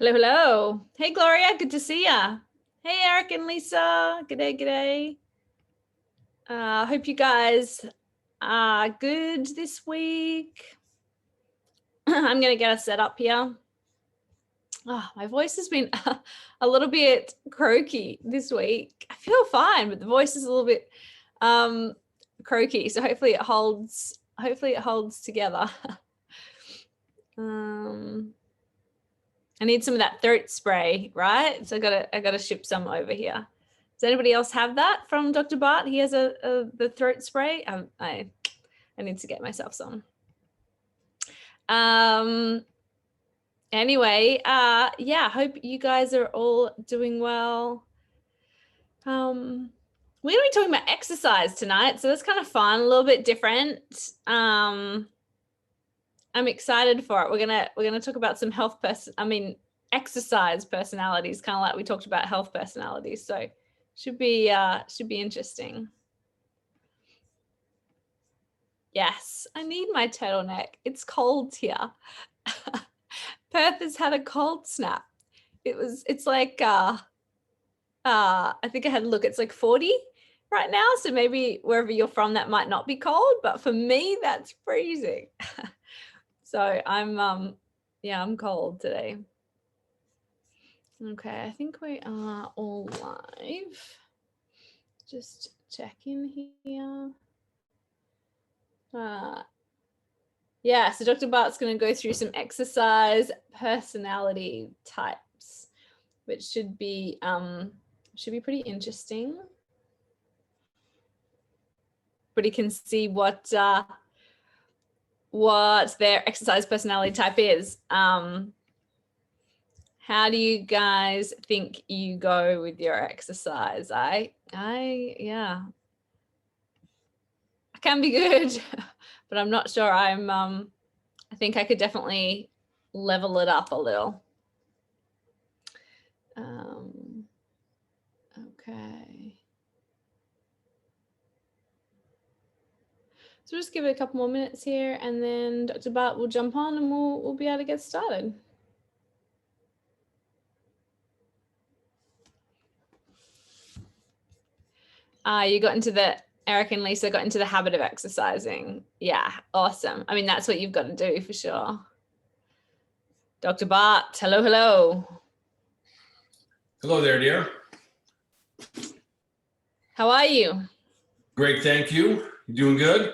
Hello, hello. Hey, Gloria. Good to see ya. Hey, Eric and Lisa. G'day, g'day. Hope you guys are good this week. I'm going to get us set up here. Oh, my voice has been a little bit croaky this week. I feel fine, but the voice is a little bit croaky. So hopefully it holds together. I need some of that throat spray, right? So I gotta ship some over here. Does anybody else have that from Dr. Bart? He has the throat spray. I need to get myself some. Anyway, yeah, hope you guys are all doing well. We're gonna be talking about exercise tonight, so that's kind of fun, a little bit different. I'm excited for it. We're gonna talk about some exercise personalities, kind of like we talked about health personalities. So should be interesting. Yes, I need my turtleneck. It's cold here. Perth has had a cold snap. It's like I think I had a look. It's like 40 right now. So maybe wherever you're from, that might not be cold, but for me, that's freezing. So I'm cold today. Okay, I think we are all live. Just checking here. Yeah, so Dr. Bart's going to go through some exercise personality types, which should be pretty interesting. But you can see what their exercise personality type is. How do you guys think you go with your exercise? I can be good, but I'm not sure. I think I could definitely level it up a little. Okay. So just give it a couple more minutes here, and then Dr. Bart will jump on and we'll be able to get started. Eric and Lisa got into the habit of exercising. Yeah, awesome. I mean, that's what you've got to do for sure. Dr. Bart, hello, hello. Hello there, dear. How are you? Great, thank you. You doing good?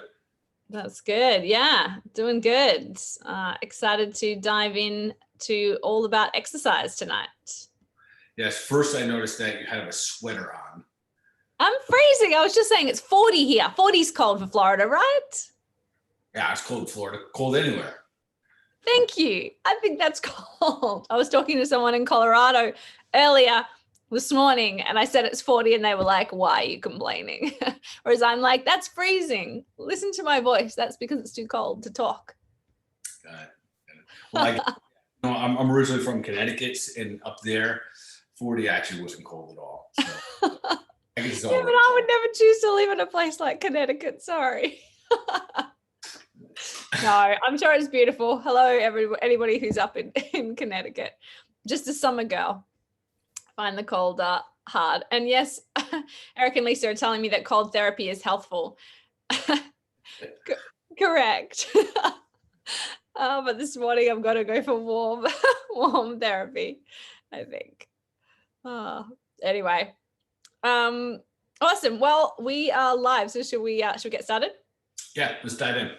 That's good. Yeah, doing good. Excited to dive in to all about exercise tonight. Yes, first I noticed that you had a sweater on. I'm freezing. I was just saying it's 40 here. 40's cold for Florida, right? Yeah, it's cold in Florida. Cold anywhere. Thank you. I think that's cold. I was talking to someone in Colorado earlier this morning and I said it's 40 and they were like, why are you complaining? Whereas I'm like, that's freezing. Listen to my voice. That's because it's too cold to talk. Got it. Well, I'm originally from Connecticut, and up there, 40 actually wasn't cold at all. So yeah, but I would never choose to live in a place like Connecticut. Sorry. No, I'm sure it's beautiful. Hello, anybody who's up in Connecticut. Just a summer girl. Find the cold hard. And yes, Eric and Lisa are telling me that cold therapy is healthful. Correct. But this morning I'm going to go for warm therapy, I think. Anyway. Awesome. Well, we are live. So should we get started? Yeah, let's dive in.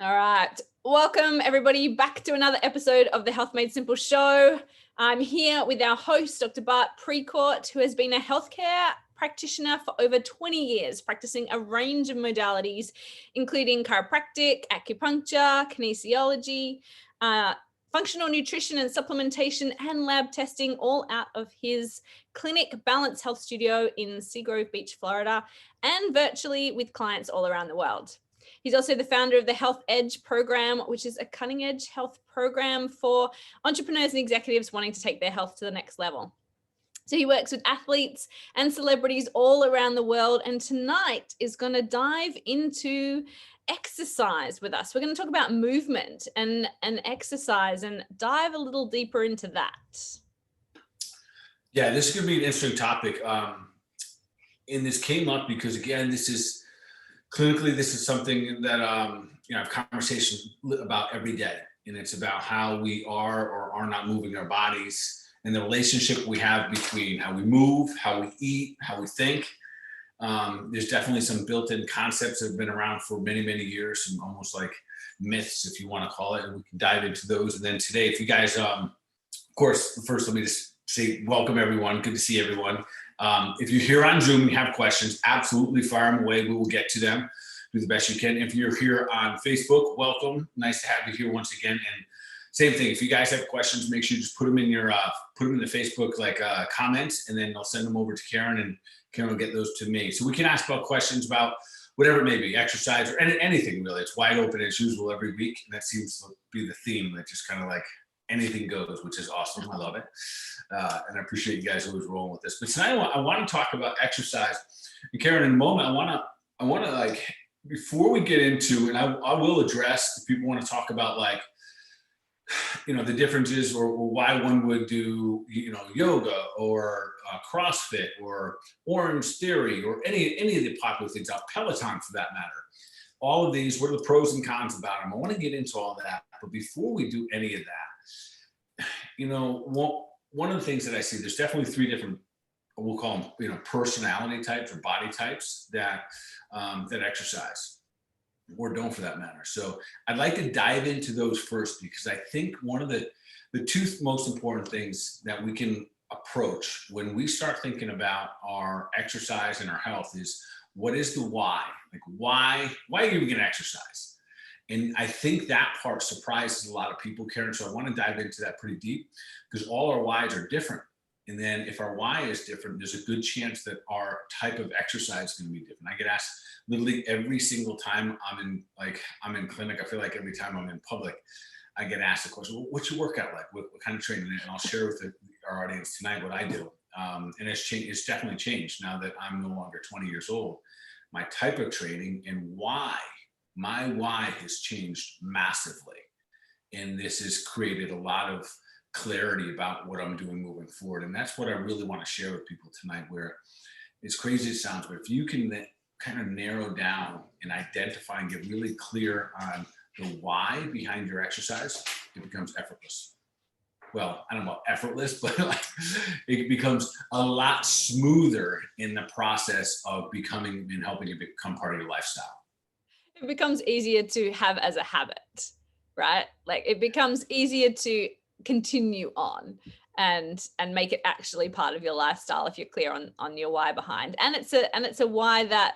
All right. Welcome everybody back to another episode of the Health Made Simple show. I'm here with our host, Dr. Bart Precourt, who has been a healthcare practitioner for over 20 years, practicing a range of modalities, including chiropractic, acupuncture, kinesiology, functional nutrition and supplementation, and lab testing, all out of his clinic Balance Health Studio in Seagrove Beach, Florida, and virtually with clients all around the world. He's also the founder of the Health Edge program, which is a cutting edge health program for entrepreneurs and executives wanting to take their health to the next level. So he works with athletes and celebrities all around the world. And tonight is going to dive into exercise with us. We're going to talk about movement and exercise and dive a little deeper into that. Yeah, this is going to be an interesting topic. And this came up because, again, this is something that I have conversations about every day. And it's about how we are or are not moving our bodies and the relationship we have between how we move, how we eat, how we think. There's definitely some built-in concepts that have been around for many, many years, some almost like myths, if you want to call it, and we can dive into those. And then today, if you guys, of course, first, let me just say welcome, everyone. Good to see everyone. If you're here on Zoom and you have questions, absolutely fire them away. We will get to them. Do the best you can. If you're here on Facebook, welcome. Nice to have you here once again. And same thing. If you guys have questions, make sure you just put them in your the Facebook comments, and then I'll send them over to Karen, and Karen will get those to me. So we can ask about questions about whatever it may be, exercise or anything really. It's wide open as usual every week, and that seems to be the theme. That just kind of like anything goes, which is awesome. I love it, and I appreciate you guys always rolling with this. But tonight I want to talk about exercise. And Karen, in a moment, I want to like, before we get into, and I will address if people want to talk about like, the differences or why one would do, yoga or CrossFit or Orange Theory or any of the popular things, Peloton for that matter. All of these, what are the pros and cons about them? I want to get into all that. But before we do any of that, one of the things that I see, there's definitely three different, we'll call them, personality types or body types that exercise, or don't for that matter. So I'd like to dive into those first, because I think one of the two most important things that we can approach when we start thinking about our exercise and our health is, what is the why? Like, why are you even going to exercise? And I think that part surprises a lot of people, Karen. So I want to dive into that pretty deep, because all our whys are different. And then if our why is different, there's a good chance that our type of exercise is going to be different. I get asked literally every single time I'm in clinic. I feel like every time I'm in public, I get asked the question, well, what's your workout like? What kind of training? And I'll share with our audience tonight what I do. And it's changed. It's definitely changed now that I'm no longer 20 years old. My type of training and my why has changed massively. And this has created a lot of clarity about what I'm doing moving forward. And that's what I really want to share with people tonight, where, as crazy as it sounds, but if you can kind of narrow down and identify and get really clear on the why behind your exercise, it becomes effortless. Well, I don't know about effortless, but it becomes a lot smoother in the process of becoming and helping it become part of your lifestyle. It becomes easier to have as a habit, right? Like, it becomes easier to continue on and make it actually part of your lifestyle if you're clear on your why behind. And it's a why that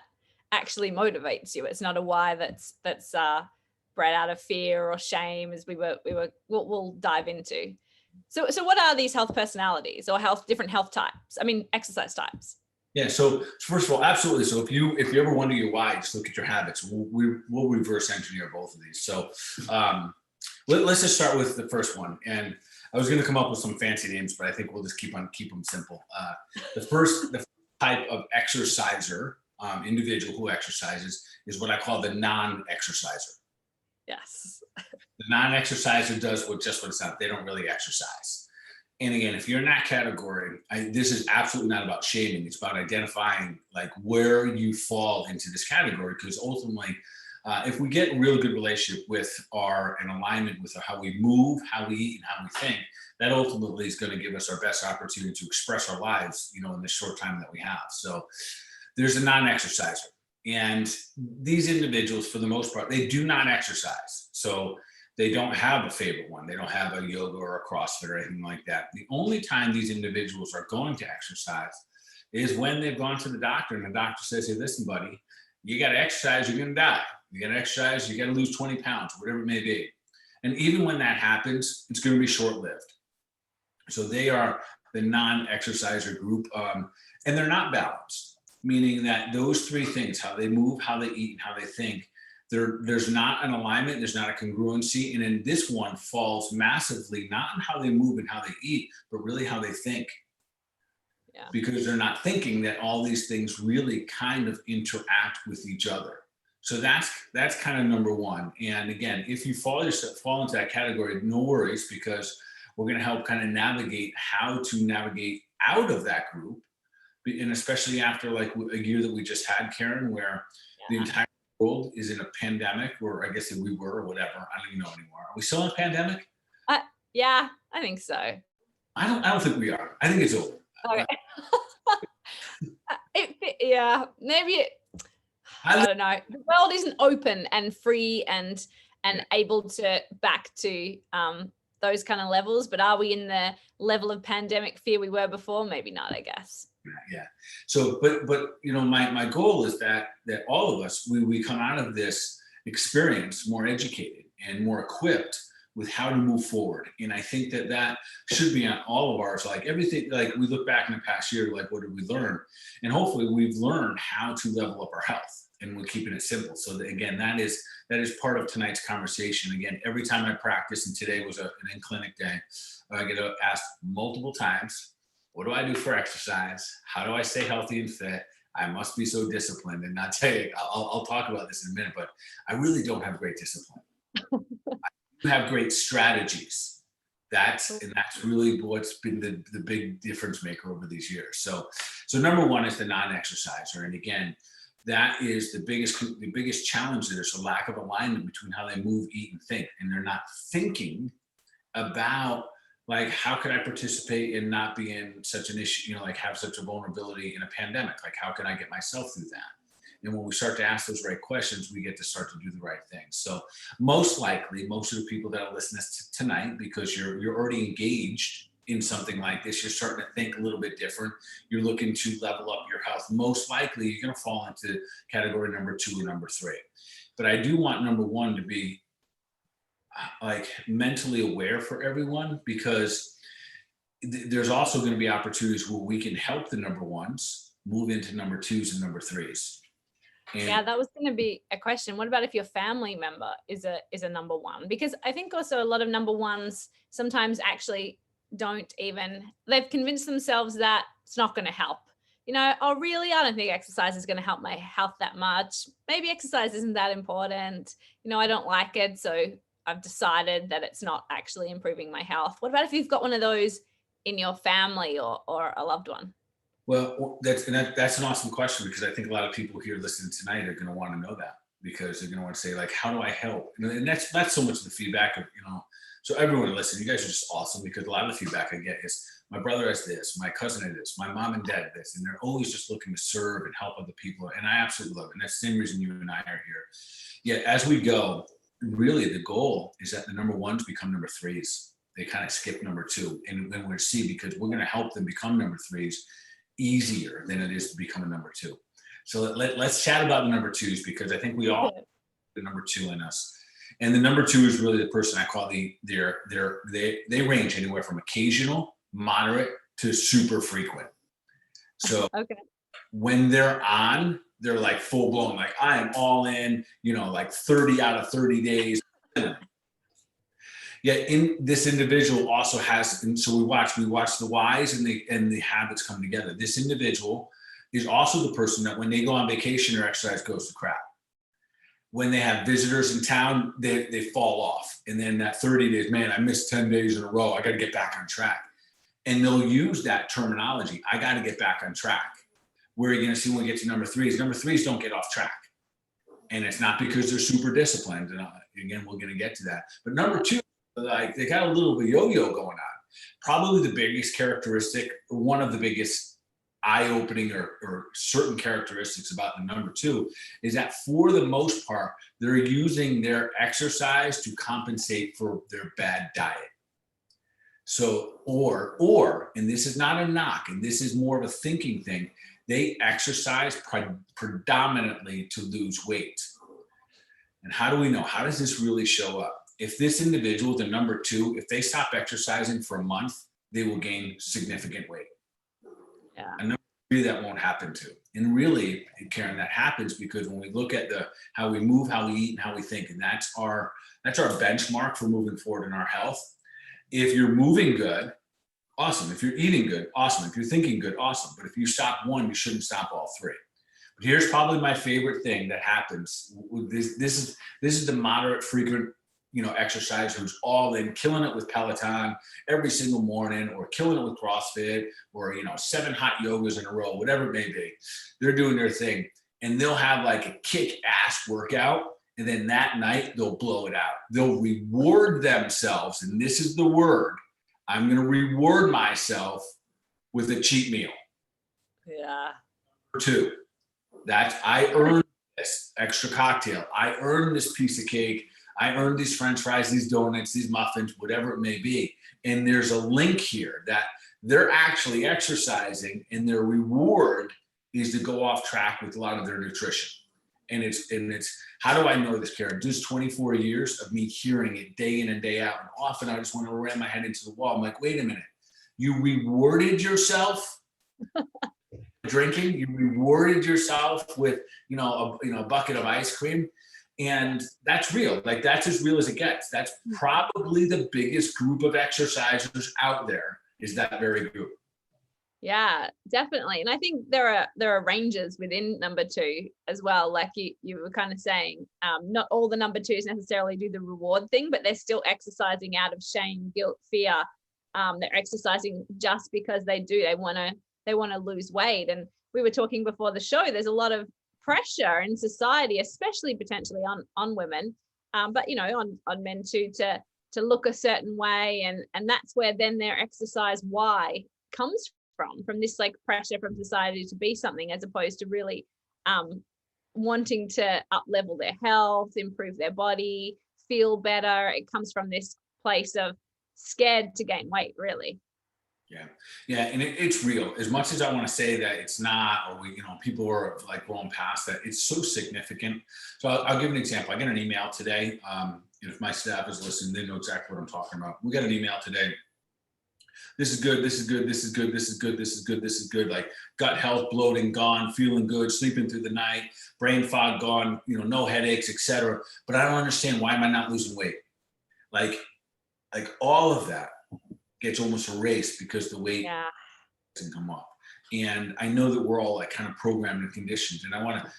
actually motivates you. It's not a why that's bred out of fear or shame, as we'll dive into. So what are these health personalities or different health types? I mean, exercise types. Yeah. So first of all, absolutely. So if you ever wonder your why, just look at your habits. We'll reverse engineer both of these. So let's just start with the first one. And I was going to come up with some fancy names, but I think we'll just keep them simple. The first type of exerciser, individual who exercises, is what I call the non-exerciser. Yes. The non-exerciser does what it's not. They don't really exercise. And again, if you're in that category, this is absolutely not about shaming. It's about identifying like where you fall into this category, because ultimately, if we get a real good relationship with and alignment with how we move, how we eat, and how we think, that ultimately is going to give us our best opportunity to express our lives, in the short time that we have. So there's a non-exerciser. And these individuals, for the most part, they do not exercise. So they don't have a favorite one. They don't have a yoga or a CrossFit or anything like that. The only time these individuals are going to exercise is when they've gone to the doctor and the doctor says, hey, listen, buddy, you got to exercise, you're going to die. You got to exercise, you got to lose 20 pounds, whatever it may be. And even when that happens, it's going to be short-lived. So they are the non-exerciser group, and they're not balanced, meaning that those three things, how they move, how they eat, and how they think, there's not an alignment, there's not a congruency. And then this one falls massively, not in how they move and how they eat, but really how they think. Yeah. Because they're not thinking that all these things really kind of interact with each other. So that's kind of number one. And again, if you fall into that category, no worries, because we're going to help kind of navigate how to navigate out of that group. And especially after like a year that we just had, Karen, where the entire world is in a pandemic, or I guess that we were, or whatever. I don't even know anymore. Are we still in a pandemic? Yeah, I think so. I don't think we are. I think it's over. Okay. Yeah, maybe. I don't know. The world isn't open and free and able to back to those kind of levels. But are we in the level of pandemic fear we were before? Maybe not, I guess. Yeah. So, but you know, my goal is that all of us, we come out of this experience more educated and more equipped with how to move forward. And I think that should be on all of ours. Like everything, like we look back in the past year, like what did we learn? And hopefully we've learned how to level up our health, and we're keeping it simple. So that, again, that is part of tonight's conversation. Again, every time I practice, and today was an in-clinic day, I get asked multiple times, what do I do for exercise? How do I stay healthy and fit? I must be so disciplined. And I'll tell you, I'll talk about this in a minute, but I really don't have great discipline. I have great strategies. That's really what's been the big difference maker over these years. So number one is the non-exerciser. And again, that is the biggest challenge. There's a lack of alignment between how they move, eat, and think. And they're not thinking about, like, how could I participate and not be in such an issue, you know, like have such a vulnerability in a pandemic? Like, how can I get myself through that? And when we start to ask those right questions, we get to start to do the right things. So most likely, most of the people that are listening to tonight, because you're already engaged in something like this, you're starting to think a little bit different. You're looking to level up your health. Most likely, you're going to fall into category number 2 or number 3. But I do want number 1 to be like mentally aware for everyone, because there's also going to be opportunities where we can help the number 1s move into number 2s and number 3s. And yeah, that was going to be a question. What about if your family member is a number 1? Because I think also a lot of number 1s sometimes actually they've convinced themselves that it's not going to help. You know, oh, really? I don't think exercise is going to help my health that much. Maybe exercise isn't that important. You know, I don't like it. So I've decided that it's not actually improving my health. What about if you've got one of those in your family or a loved one? Well, that's an awesome question, because I think a lot of people here listening tonight are going to want to know that, because they're going to want to say, like, how do I help? And that's not so much the feedback of, you know, so everyone listen, you guys are just awesome, because a lot of the feedback I get is my brother has this, my cousin has this, my mom and dad this, and they're always just looking to serve and help other people. And I absolutely love it. And that's the same reason you and I are here. Yet as we go, really the goal is that the number 1s become number 3s. They kind of skip number 2. And then we'll see, because we're going to help them become number 3s easier than it is to become a number 2. So let's chat about the number 2s, because I think we all have the number 2 in us. And the number 2 is really the person I call they range anywhere from occasional, moderate to super frequent. So when they're on, they're like full blown, like I am all in, you know, like 30 out of 30 days. Yet in this individual also has, and so we watch the whys and the habits come together. This individual is also the person that when they go on vacation, their exercise goes to crap. When they have visitors in town, they fall off. And then that 30 days, man, I missed 10 days in a row. I got to get back on track. And they'll use that terminology. I got to get back on track. Where you're going to see when we get to number 3s, number 3s don't get off track. And it's not because they're super disciplined. And again, we're going to get to that. But number 2, like they got a little bit yo-yo going on. Probably the biggest characteristic, or one of the biggest eye-opening or certain characteristics about the number 2 is that for the most part, they're using their exercise to compensate for their bad diet. So, or, and this is not a knock, and this is more of a thinking thing, they exercise predominantly to lose weight. And how do we know? How does this really show up? If this individual, the number 2, if they stop exercising for a month, they will gain significant weight. Yeah. A number 3, that won't happen to. And really, Karen, that happens because when we look at how we move, how we eat, and how we think, and that's our benchmark for moving forward in our health. If you're moving good, awesome. If you're eating good, awesome. If you're thinking good, awesome. But if you stop one, you shouldn't stop all 3. But here's probably my favorite thing that happens. This is the moderate frequent, exercise who's all in, killing it with Peloton every single morning, or killing it with CrossFit, or 7 hot yogas in a row, whatever it may be. They're doing their thing, and they'll have like a kick-ass workout, and then that night they'll blow it out. They'll reward themselves, and this is the word. I'm going to reward myself with a cheat meal. Yeah. 2. That's, I earned this extra cocktail. I earned this piece of cake. I earned these French fries, these donuts, these muffins, whatever it may be. And there's a link here that they're actually exercising, and their reward is to go off track with a lot of their nutrition. And it's how do I know this, Karen? Just 24 years of me hearing it day in and day out. And often I just want to ram my head into the wall. I'm like, wait a minute. You rewarded yourself drinking. You rewarded yourself with, a bucket of ice cream. And that's real. Like, that's as real as it gets. That's probably the biggest group of exercisers out there, is that very group. Yeah, definitely. And I think there are ranges within number 2 as well. Like you were kind of saying, not all the number 2s necessarily do the reward thing, but they're still exercising out of shame, guilt, fear. They're exercising just because they want to lose weight. And we were talking before the show, there's a lot of pressure in society, especially potentially on women, but on men too, to look a certain way, and that's where then their exercise why comes from this like pressure from society to be something, as opposed to really wanting to up level their health, improve their body, feel better. It comes from this place of scared to gain weight, really. Yeah, and it's real. As much as I want to say that it's not, or people are like going past that, it's so significant. So I'll give an example. I got an email today. And if my staff is listening, they know exactly what I'm talking about. We got an email today. This is good. This is good. This is good. This is good. This is good. This is good. Like gut health, bloating gone, feeling good, sleeping through the night, brain fog gone, no headaches, etc. But I don't understand, why am I not losing weight? Like all of that gets almost erased because the weight doesn't come up. And I know that we're all like kind of programmed and conditioned. And I want to,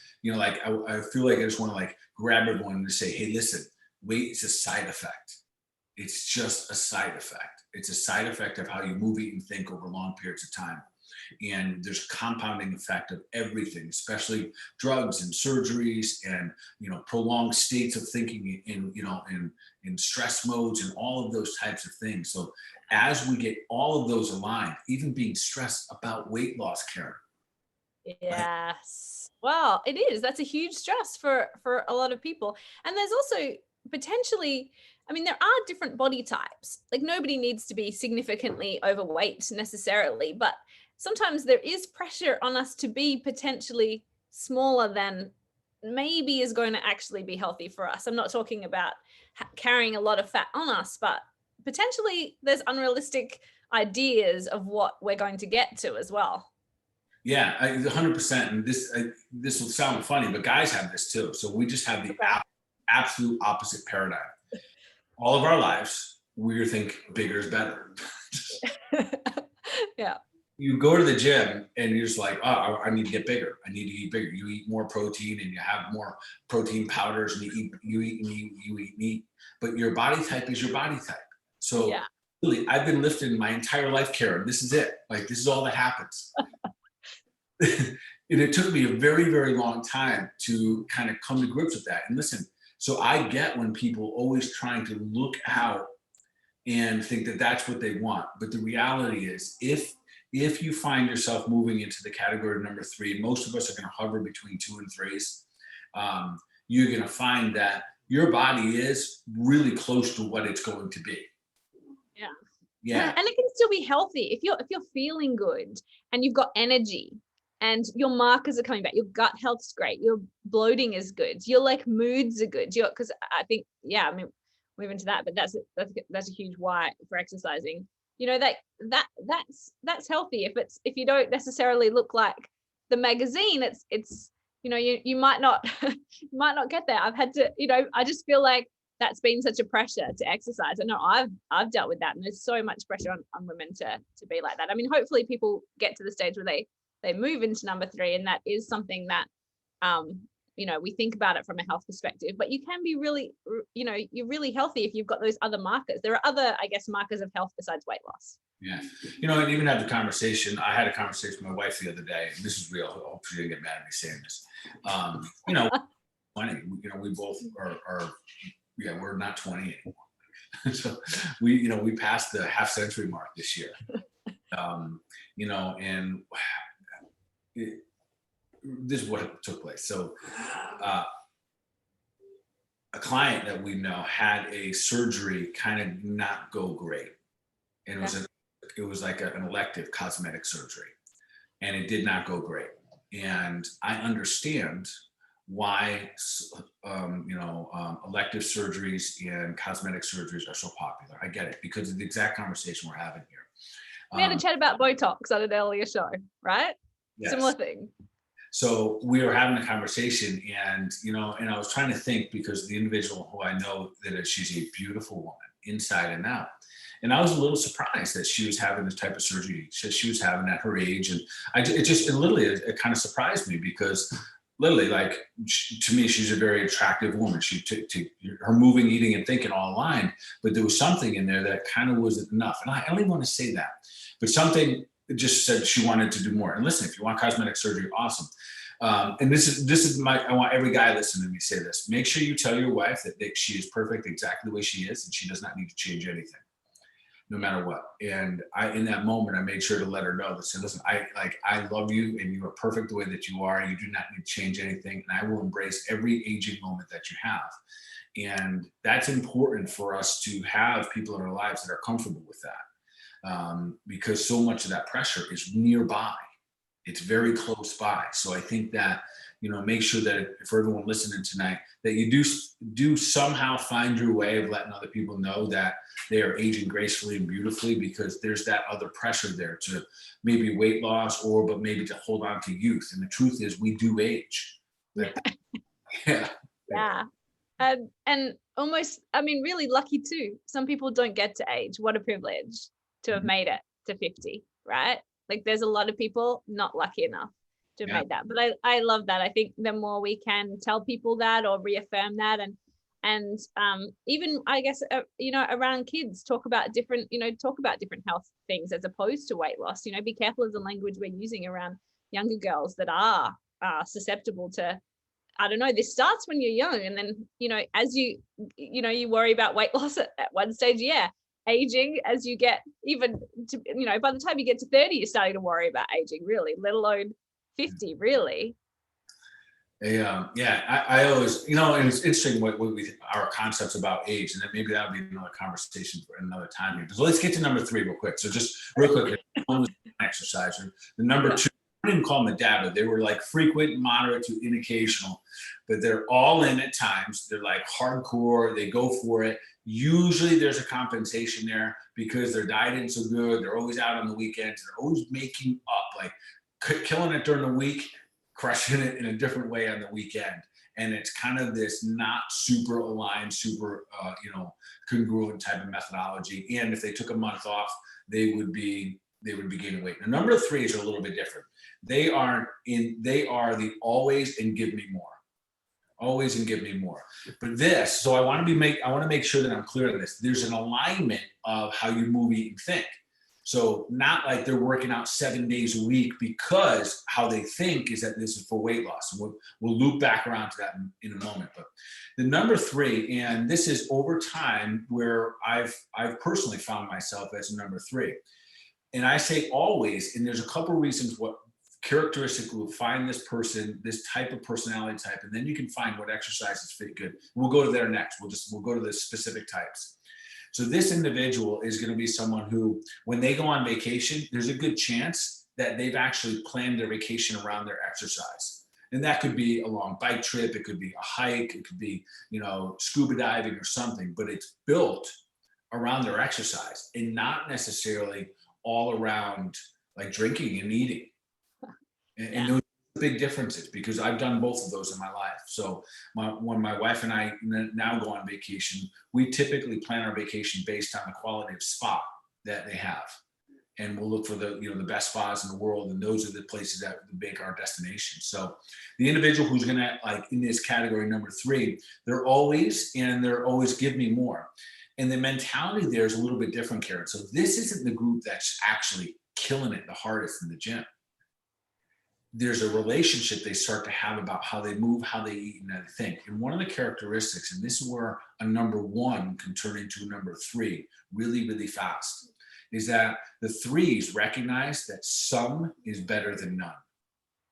I feel like I just want to like grab everyone and say, hey, listen, weight is a side effect. It's just a side effect. It's a side effect of how you move, eat, and think over long periods of time. And there's a compounding effect of everything, especially drugs and surgeries and, prolonged states of thinking in stress modes and all of those types of things. So as we get all of those aligned, even being stressed about weight loss, Karen. Yes. Well, it is. That's a huge stress for a lot of people. And there's also potentially, there are different body types. Like, nobody needs to be significantly overweight necessarily, but sometimes there is pressure on us to be potentially smaller than maybe is going to actually be healthy for us. I'm not talking about carrying a lot of fat on us, but potentially there's unrealistic ideas of what we're going to get to as well. Yeah, 100%. And this will sound funny, but guys have this too. So we just have the absolute opposite paradigm. All of our lives, we think bigger is better. Yeah. You go to the gym and you're just like, oh, I need to get bigger. I need to eat bigger. You eat more protein and you have more protein powders, and you eat meat, but your body type is your body type. So really, I've been lifting my entire life, Karen. This is it. Like, this is all that happens. And it took me a very, very long time to kind of come to grips with that. And listen, so I get when people always trying to look out and think that that's what they want. But the reality is, if you find yourself moving into the category of number 3, and most of us are going to hover between 2 and 3s, you're going to find that your body is really close to what it's going to be. Yeah. And it can still be healthy if you're feeling good and you've got energy and your markers are coming back. Your gut health's great. Your bloating is good. Your moods are good. Because I think, move into that, but that's a huge why for exercising. That's healthy. If you don't necessarily look like the magazine, it's you might not get there. I've had to, I just feel like that's been such a pressure to exercise. I know I've dealt with that, and there's so much pressure on women to be like that. Hopefully people get to the stage where they move into number 3, and that is something that we think about it from a health perspective, but you can be really, you're really healthy if you've got those other markers. There are other, I guess, markers of health besides weight loss. Yeah. And even had the conversation, I had a conversation with my wife the other day, and this is real. I hope she didn't get mad at me saying this. 20, we both are we're not 20 anymore. So we passed the half century mark this year. And this is what took place. So a client that we know had a surgery kind of not go great. And it was like an elective cosmetic surgery, and it did not go great. And I understand why elective surgeries and cosmetic surgeries are so popular. I get it, because of the exact conversation we're having here. We had a chat about Botox on an earlier show, right? Yes. Similar thing. So we were having a conversation, and I was trying to think, because the individual who I know, that she's a beautiful woman inside and out. And I was a little surprised that she was having this type of surgery she was having at her age. And it kind of surprised me, because literally, like, to me, she's a very attractive woman. Her moving, eating, and thinking all aligned, but there was something in there that kind of wasn't enough. And I don't even want to say that, but something just said she wanted to do more. And listen, if you want cosmetic surgery, awesome. And this is I want every guy listening to me say this: make sure you tell your wife that she is perfect exactly the way she is, and she does not need to change anything, no matter what. And in that moment, I made sure to let her know that, listen, I love you, and you are perfect the way that you are. You do not need to change anything, and I will embrace every aging moment that you have. And that's important for us to have people in our lives that are comfortable with that, because so much of that pressure is nearby. It's very close by. So I think that, make sure that for everyone listening tonight, that you do somehow find your way of letting other people know that they are aging gracefully and beautifully, because there's that other pressure there to maybe weight loss, but maybe to hold on to youth. And the truth is, we do age. Yeah. And almost, really lucky too. Some people don't get to age. What a privilege to have made it to 50, right? Like, there's a lot of people not lucky enough to have made that. But I love that. I think the more we can tell people that, or reaffirm that, and even, I guess, around kids, talk about different health things as opposed to weight loss. Be careful of the language we're using around younger girls that are susceptible to, I don't know, this starts when you're young. And then, as you worry about weight loss at one stage, aging, as you get even to, by the time you get to 30, you're starting to worry about aging, really, let alone 50, really. I always, and it's interesting what our concepts about age, and then maybe that'll be another conversation for another time here. So let's get to number 3 real quick. So just real quick, one was an exerciser. The number 2, I didn't call them the data. They were like frequent, moderate to occasional, but they're all in at times. They're like hardcore. They go for it. Usually there's a compensation there, because they're dieting so good. They're always out on the weekends. They're always making up, like killing it during the week, crushing it in a different way on the weekend. And it's kind of this not super aligned, super, congruent type of methodology. And if they took a month off, they would be gaining weight. Now, number 3 is a little bit different. They are the always and give me more. Always and give me more. But so I want to make sure that I'm clear on this. There's an alignment of how you move, eat, and think. So not like they're working out 7 days a week, because how they think is that this is for weight loss. And we'll loop back around to that in a moment. But the number 3, and this is over time where I've personally found myself as a number 3. And I say always, and there's a couple of reasons what characteristic will find this person, this type of personality type, and then you can find what exercises fit good. We'll go to there next. We'll go to the specific types. So this individual is going to be someone who, when they go on vacation, there's a good chance that they've actually planned their vacation around their exercise. And that could be a long bike trip. It could be a hike. It could be, scuba diving or something, but it's built around their exercise and not necessarily all around like drinking and eating. And those are big differences, because I've done both of those in my life. So when my wife and I now go on vacation, we typically plan our vacation based on the quality of spa that they have. and we'll look for the, you know, the best spas in the world. And those are the places that make our destination. So the individual who's going to, like, in this category number 3, they're always give me more. And the mentality there is a little bit different, Karen. So this isn't the group that's actually killing it the hardest in the gym. There's a relationship they start to have about how they move, how they eat, and how they think. And one of the characteristics, and this is where a number 1 can turn into a number 3 really, really fast, is that the 3s recognize that some is better than none.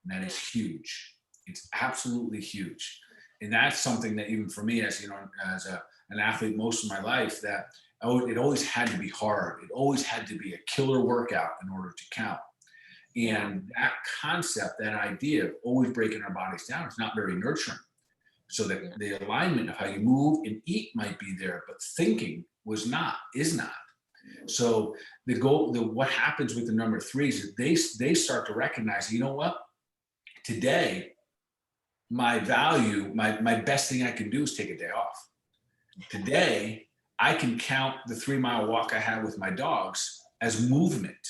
And that is huge. It's absolutely huge. And that's something that even for me, as you know, as an athlete most of my life, that it always had to be hard. It always had to be a killer workout in order to count. And that concept, that idea of always breaking our bodies down, is not very nurturing. So that the alignment of how you move and eat might be there, but thinking is not. So the goal, what happens with the number 3s is they start to recognize, you know what, today, my value, my best thing I can do is take a day off. Today, I can count the 3-mile walk I had with my dogs as movement,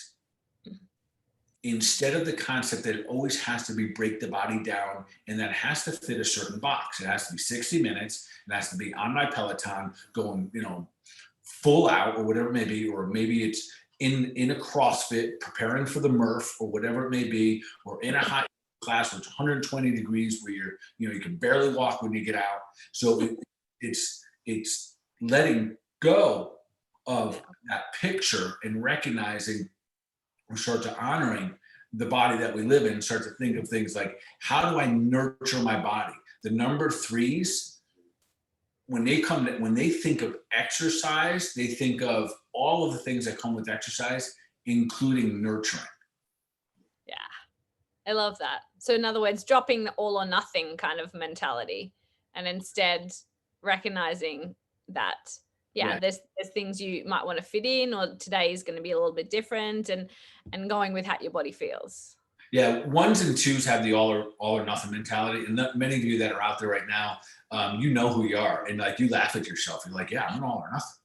instead of the concept that it always has to be break the body down and that it has to fit a certain box. It has to be 60 minutes. It has to be on my Peloton going, you know, full out or whatever it may be, or maybe it's in a CrossFit preparing for the Murph or whatever it may be, or in a hot class where it's 120 degrees where you can barely walk when you get out. So it's letting go of that picture and recognizing, or start to honoring the body that we live in, and start to think of things like, how do I nurture my body? The number 3s, when they think of exercise, they think of all of the things that come with exercise, including nurturing. Yeah, I love that. So in other words, dropping the all or nothing kind of mentality, and instead recognizing that, there's things you might want to fit in, or today is going to be a little bit different, and going with how your body feels. Yeah, 1s and 2s have the all or nothing mentality, and many of you that are out there right now, you know who you are, and like you laugh at yourself. You're like, yeah, I'm an all or nothing,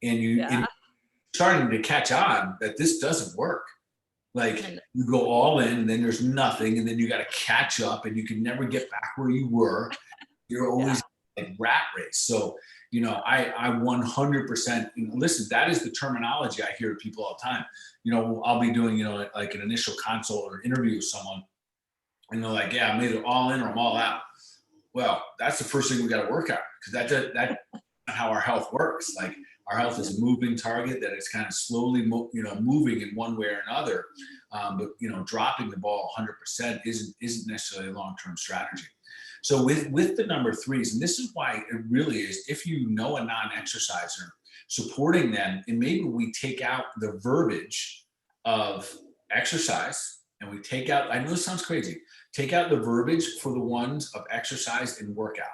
and you're starting to catch on that this doesn't work. Like, you go all in, and then there's nothing, and then you got to catch up, and you can never get back where you were. You're always like rat race. So, you know, I 100%, listen, that is the terminology I hear people all the time. You know, I'll be doing, you know, like an initial consult or interview with someone, and they're like, yeah, I'm either all in or I'm all out. Well, that's the first thing we got to work on, because that's not how our health works. Like, our health is a moving target that is kind of slowly, moving in one way or another. But, you know, dropping the ball 100% isn't necessarily a long-term strategy. So with the number 3s, and this is why it really is, if you know a non-exerciser, supporting them, and maybe we take out the verbiage of exercise, and we take out, I know this sounds crazy, take out the verbiage for the ones of exercise and workout.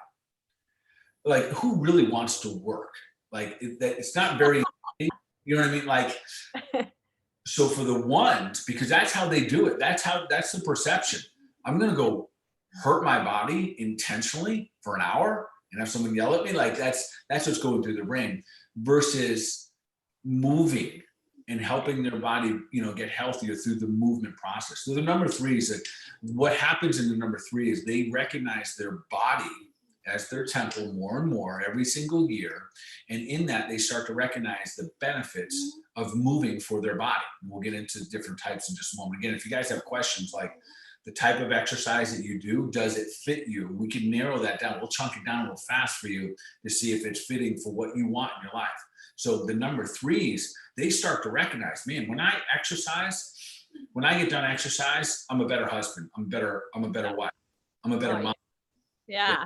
Like, who really wants to work? Like, it's not very, you know what I mean? Like, so for the 1s, because that's how they do it. That's the perception. I'm going to go hurt my body intentionally for an hour and have someone yell at me. Like, that's what's going through the brain, versus moving and helping their body, you know, get healthier through the movement process. So the number 3s, what happens in the number 3 is they recognize their body as their temple more and more every single year. And in that, they start to recognize the benefits of moving for their body. And we'll get into different types in just a moment. Again, if you guys have questions like the type of exercise that you do, does it fit you? We can narrow that down. We'll chunk it down real fast for you to see if it's fitting for what you want in your life. So the number 3s, they start to recognize, man, when I exercise, when I get done exercise, I'm a better husband. I'm a better wife. I'm a better mom. Yeah.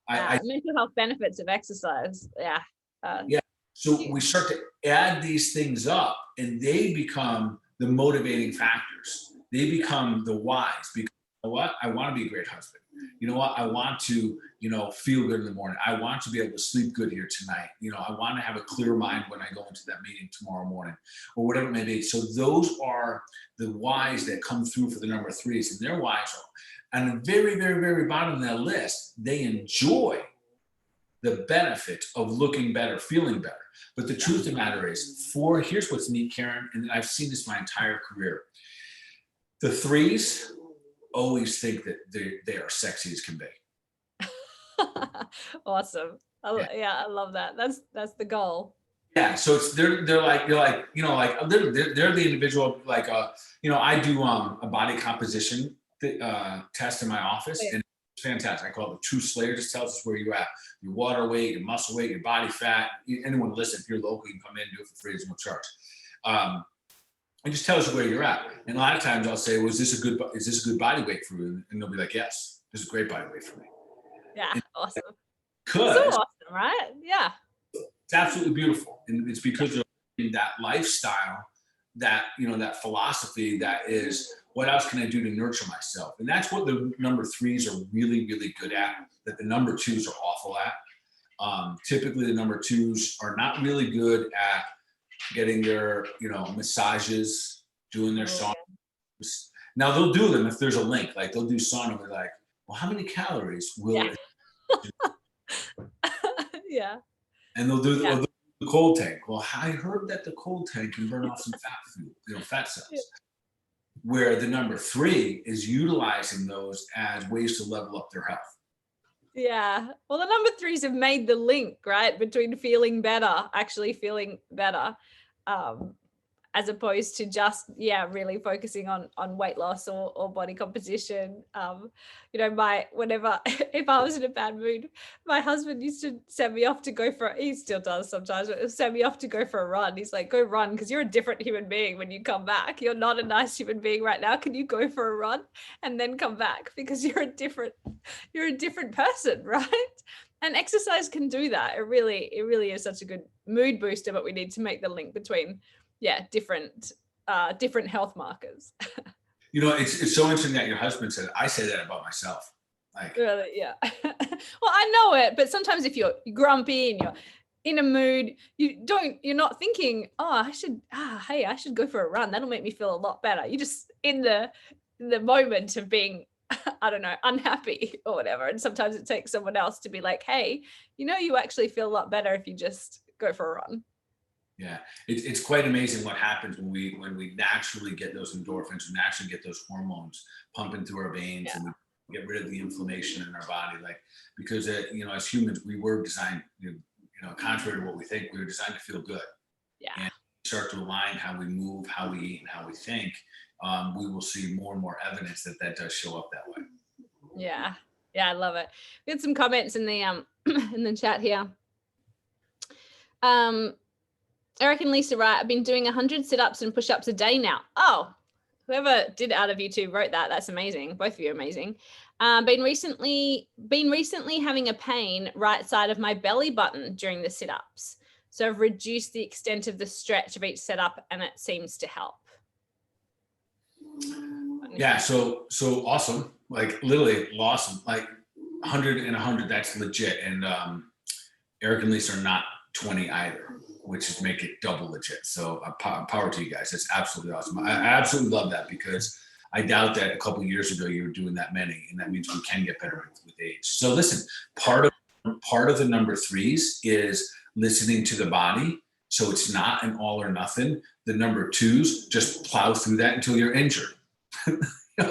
Mental health benefits of exercise. So we start to add these things up, and they become the motivating factors. They become the whys, because, you know what? I want to be a great husband. You know what? I want to, you know, feel good in the morning. I want to be able to sleep good here tonight. You know, I want to have a clear mind when I go into that meeting tomorrow morning, or whatever it may be. So those are the whys that come through for the number 3s, and their whys are on the very, very, very bottom of that list. They enjoy the benefit of looking better, feeling better. But the truth of the matter is, here's what's neat, Karen, and I've seen this my entire career. The threes always think that they are sexy as can be. Awesome. I love that. That's the goal. Yeah, so it's they're like, you're like, you know, like they're the individual, like I do a body composition test in my office, and it's fantastic. I call it the True Slayer. Just tells us where you're at, your water weight, your muscle weight, your body fat. Anyone listen, if you're local, you can come in and do it for free. There's no charge. It just tells you where you're at. And a lot of times I'll say, well, is this a good body weight for you? And they'll be like, yes, this is a great body weight for me. Yeah, awesome. So awesome, right? Yeah. It's absolutely beautiful. And it's because of that lifestyle, that, that philosophy that is, what else can I do to nurture myself? And that's what the number threes are really, really good at, that the number twos are awful at. Typically the number twos are not really good at getting their, massages, doing their sauna. Now they'll do them if there's a link, like they'll do sauna. We're like, well, how many calories will it? Yeah. And they'll do the cold tank. Well, I heard that the cold tank can burn off some fat cells. Yeah. Where the number three is utilizing those as ways to level up their health. Yeah. Well, the number threes have made the link, right, between actually feeling better, as opposed to just, really focusing on weight loss or body composition. If I was in a bad mood, my husband used to send me off to go he still does sometimes, but he'll send me off to go for a run. He's like, go run, because you're a different human being when you come back. You're not a nice human being right now. Can you go for a run and then come back? Because you're a different person, right? And exercise can do that. It really is such a good mood booster, but we need to make the link between different health markers. It's so interesting that your husband said, I say that about myself. Like, really, yeah. Well, I know it, but sometimes if you're grumpy and you're in a mood, you're not thinking, I should go for a run. That'll make me feel a lot better. You're just in the moment of being, I don't know, unhappy or whatever. And sometimes it takes someone else to be like, hey, you actually feel a lot better if you just go for a run. Yeah, it's quite amazing what happens when we naturally get those endorphins, we naturally get those hormones pumping through our veins, and we get rid of the inflammation in our body. Like, because as humans, we were designed, contrary to what we think, we were designed to feel good. Yeah. And start to align how we move, how we eat, and how we think. We will see more and more evidence that does show up that way. Yeah, I love it. We had some comments in the in the chat here. Eric and Lisa write, I've been doing 100 sit-ups and push-ups a day now. Oh, whoever did out of you two wrote that. That's amazing. Both of you are amazing. Been recently having a pain right side of my belly button during the sit-ups. So I've reduced the extent of the stretch of each setup, and it seems to help. Yeah, so awesome. Like literally awesome. Like 100 and 100, that's legit. And Eric and Lisa are not 20 either, which is make it double legit. So power to you guys. That's absolutely awesome. I absolutely love that, because I doubt that a couple of years ago you were doing that many, and that means we can get better with age. So listen, part of the number threes is listening to the body. So it's not an all or nothing. The number twos just plow through that until you're injured.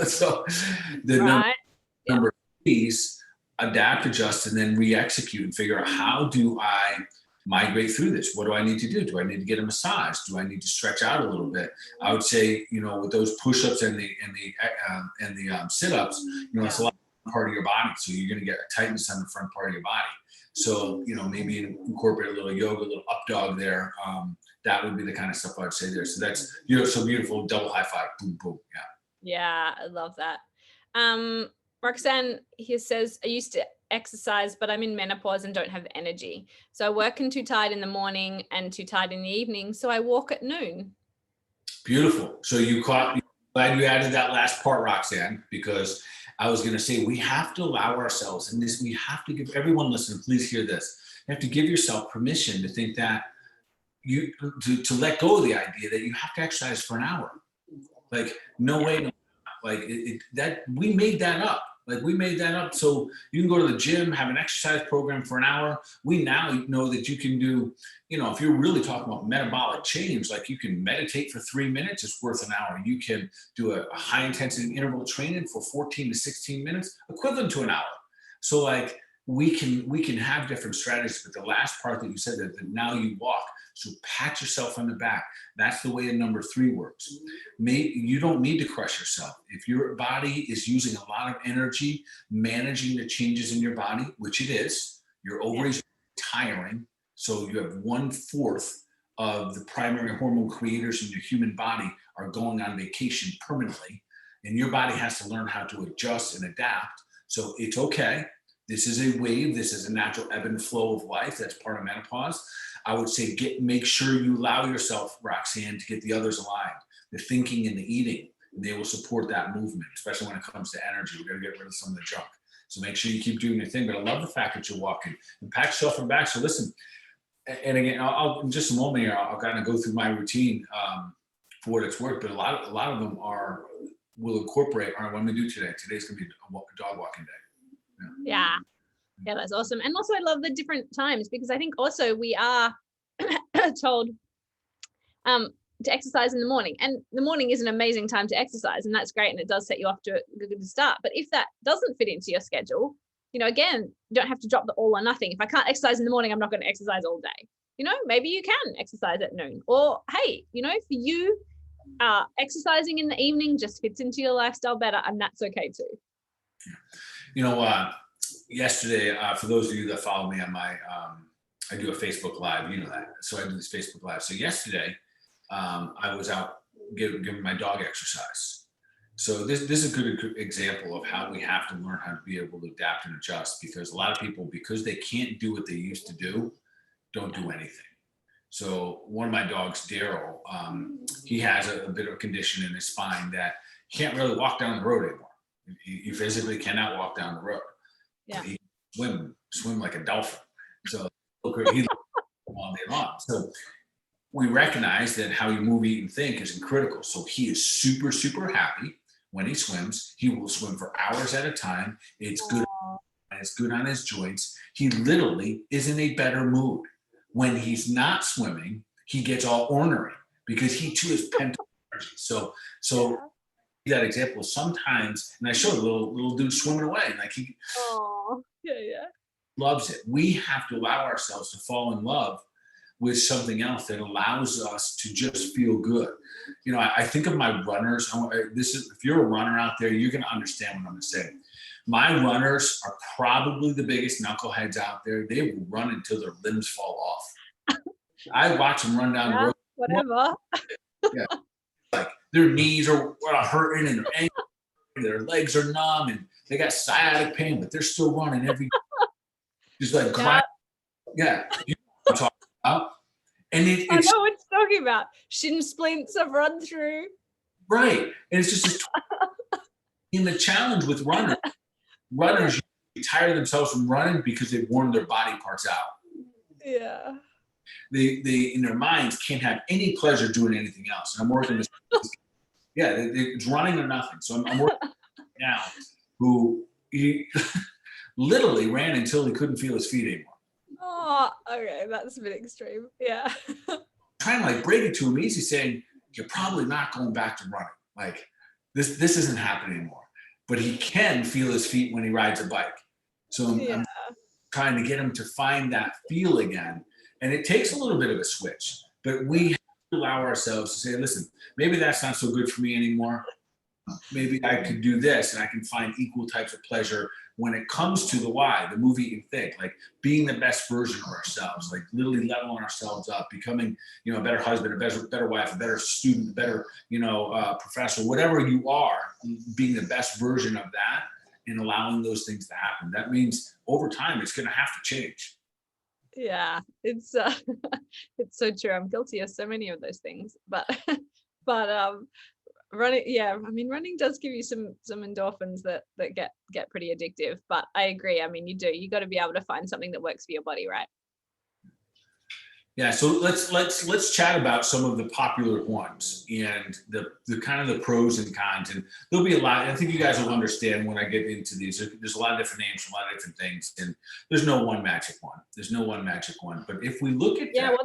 So the number threes adapt, adjust, and then re-execute and figure out, how do I migrate through this? What do I need to do? Do I need to get a massage? Do I need to stretch out a little bit? I would say, with those push-ups and the sit-ups, it's a lot of part of your body. So you're going to get a tightness on the front part of your body. So, maybe incorporate a little yoga, a little up dog there. That would be the kind of stuff I'd say there. So that's, so beautiful. Double high five. Boom, boom. Yeah. Yeah, I love that. Roxanne here says, I used to exercise, but I'm in menopause and don't have energy. So I work too tired in the morning and too tired in the evening. So I walk at noon. Beautiful. So glad you added that last part, Roxanne, because I was going to say, we have to allow ourselves, and this, we have to give everyone listening, please hear this. You have to give yourself permission to think that to let go of the idea that you have to exercise for an hour. Like, no way, no. Like that we made that up. Like we made that up so you can go to the gym, have an exercise program for an hour. We now know that you can do, if you're really talking about metabolic change, like you can meditate for 3 minutes, it's worth an hour. You can do a high intensity interval training for 14 to 16 minutes, equivalent to an hour. So like we can have different strategies, but the last part that you said that now you walk. So pat yourself on the back. That's the way a number 3 works. You don't need to crush yourself. If your body is using a lot of energy managing the changes in your body, which it is, your ovaries are tiring. So you have 1/4 of the primary hormone creators in your human body are going on vacation permanently. And your body has to learn how to adjust and adapt. So it's okay. This is a wave. This is a natural ebb and flow of life. That's part of menopause. I would say make sure you allow yourself, Roxanne, to get the others aligned, the thinking and the eating, and they will support that movement, especially when it comes to energy. We're going to get rid of some of the junk. So make sure you keep doing your thing. But I love the fact that you're walking and pat yourself on the back. So listen, and again, I'll in just a moment here, I'll kind of go through my routine for what it's worth. But a lot of them will incorporate. All right, what I'm going to do today? Today's going to be a dog walking day. Yeah. Yeah, that's awesome. And also I love the different times, because I think also we are told to exercise in the morning, and the morning is an amazing time to exercise, and that's great, and it does set you off to a good start. But if that doesn't fit into your schedule, again, you don't have to drop the all or nothing. If I can't exercise in the morning, I'm not going to exercise all day. Maybe you can exercise at noon, or hey, for you, exercising in the evening just fits into your lifestyle better, and that's okay too. Yesterday, for those of you that follow me on my, I do a Facebook Live, that. So I do this Facebook Live. So yesterday, I was out giving my dog exercise. So this is a good example of how we have to learn how to be able to adapt and adjust, because a lot of people, because they can't do what they used to do, don't do anything. So one of my dogs, Daryl, he has a bit of a condition in his spine that he can't really walk down the road anymore. He physically cannot walk down the road. Yeah. He swim like a dolphin. So he all day long. So we recognize that how you move, eat, and think is critical. So he is super, super happy when he swims. He will swim for hours at a time. It's good. It's good on his joints. He literally is in a better mood. When he's not swimming, he gets all ornery because he too is pent up energy. So that example sometimes, and I showed a little dude swimming away, like he loves it. We have to allow ourselves to fall in love with something else that allows us to just feel good. I think of my runners. If you're a runner out there, you're going to understand what I'm going to say. My runners are probably the biggest knuckleheads out there. They will run until their limbs fall off. I watch them run down the road. Whatever. Yeah. Like their knees are hurting and their legs are numb and they got sciatic pain, but they're still running every day. Just like grind. Yeah. You know what I'm talking about. And I know what you're talking about. Shin splints I've run through. Right. And it's just in the challenge with runners tire themselves from running because they've worn their body parts out. Yeah. They in their minds can't have any pleasure doing anything else. And I'm working with it's running or nothing. So I'm working now who he literally ran until he couldn't feel his feet anymore. Oh, okay, that's a bit extreme. Yeah. Trying to break it to him, easy saying you're probably not going back to running. Like this isn't happening anymore. But he can feel his feet when he rides a bike. So I'm trying to get him to find that feel again. And it takes a little bit of a switch, but we have to allow ourselves to say, listen, maybe that's not so good for me anymore. Maybe I could do this and I can find equal types of pleasure when it comes to the why, the move, eat, and think, like being the best version of ourselves, like literally leveling ourselves up, becoming, a better husband, a better wife, a better student, a better, professor, whatever you are, being the best version of that and allowing those things to happen. That means over time, it's going to have to change. Yeah, it's it's so true. I'm guilty of so many of those things, but running does give you some endorphins that get pretty addictive. But I agree. You got to be able to find something that works for your body, right? Yeah, so let's chat about some of the popular ones and the kind of the pros and cons. And there'll be a lot. I think you guys will understand when I get into these. There's a lot of different names for a lot of different things, and there's no one magic one. There's no one magic one. But if we look at well,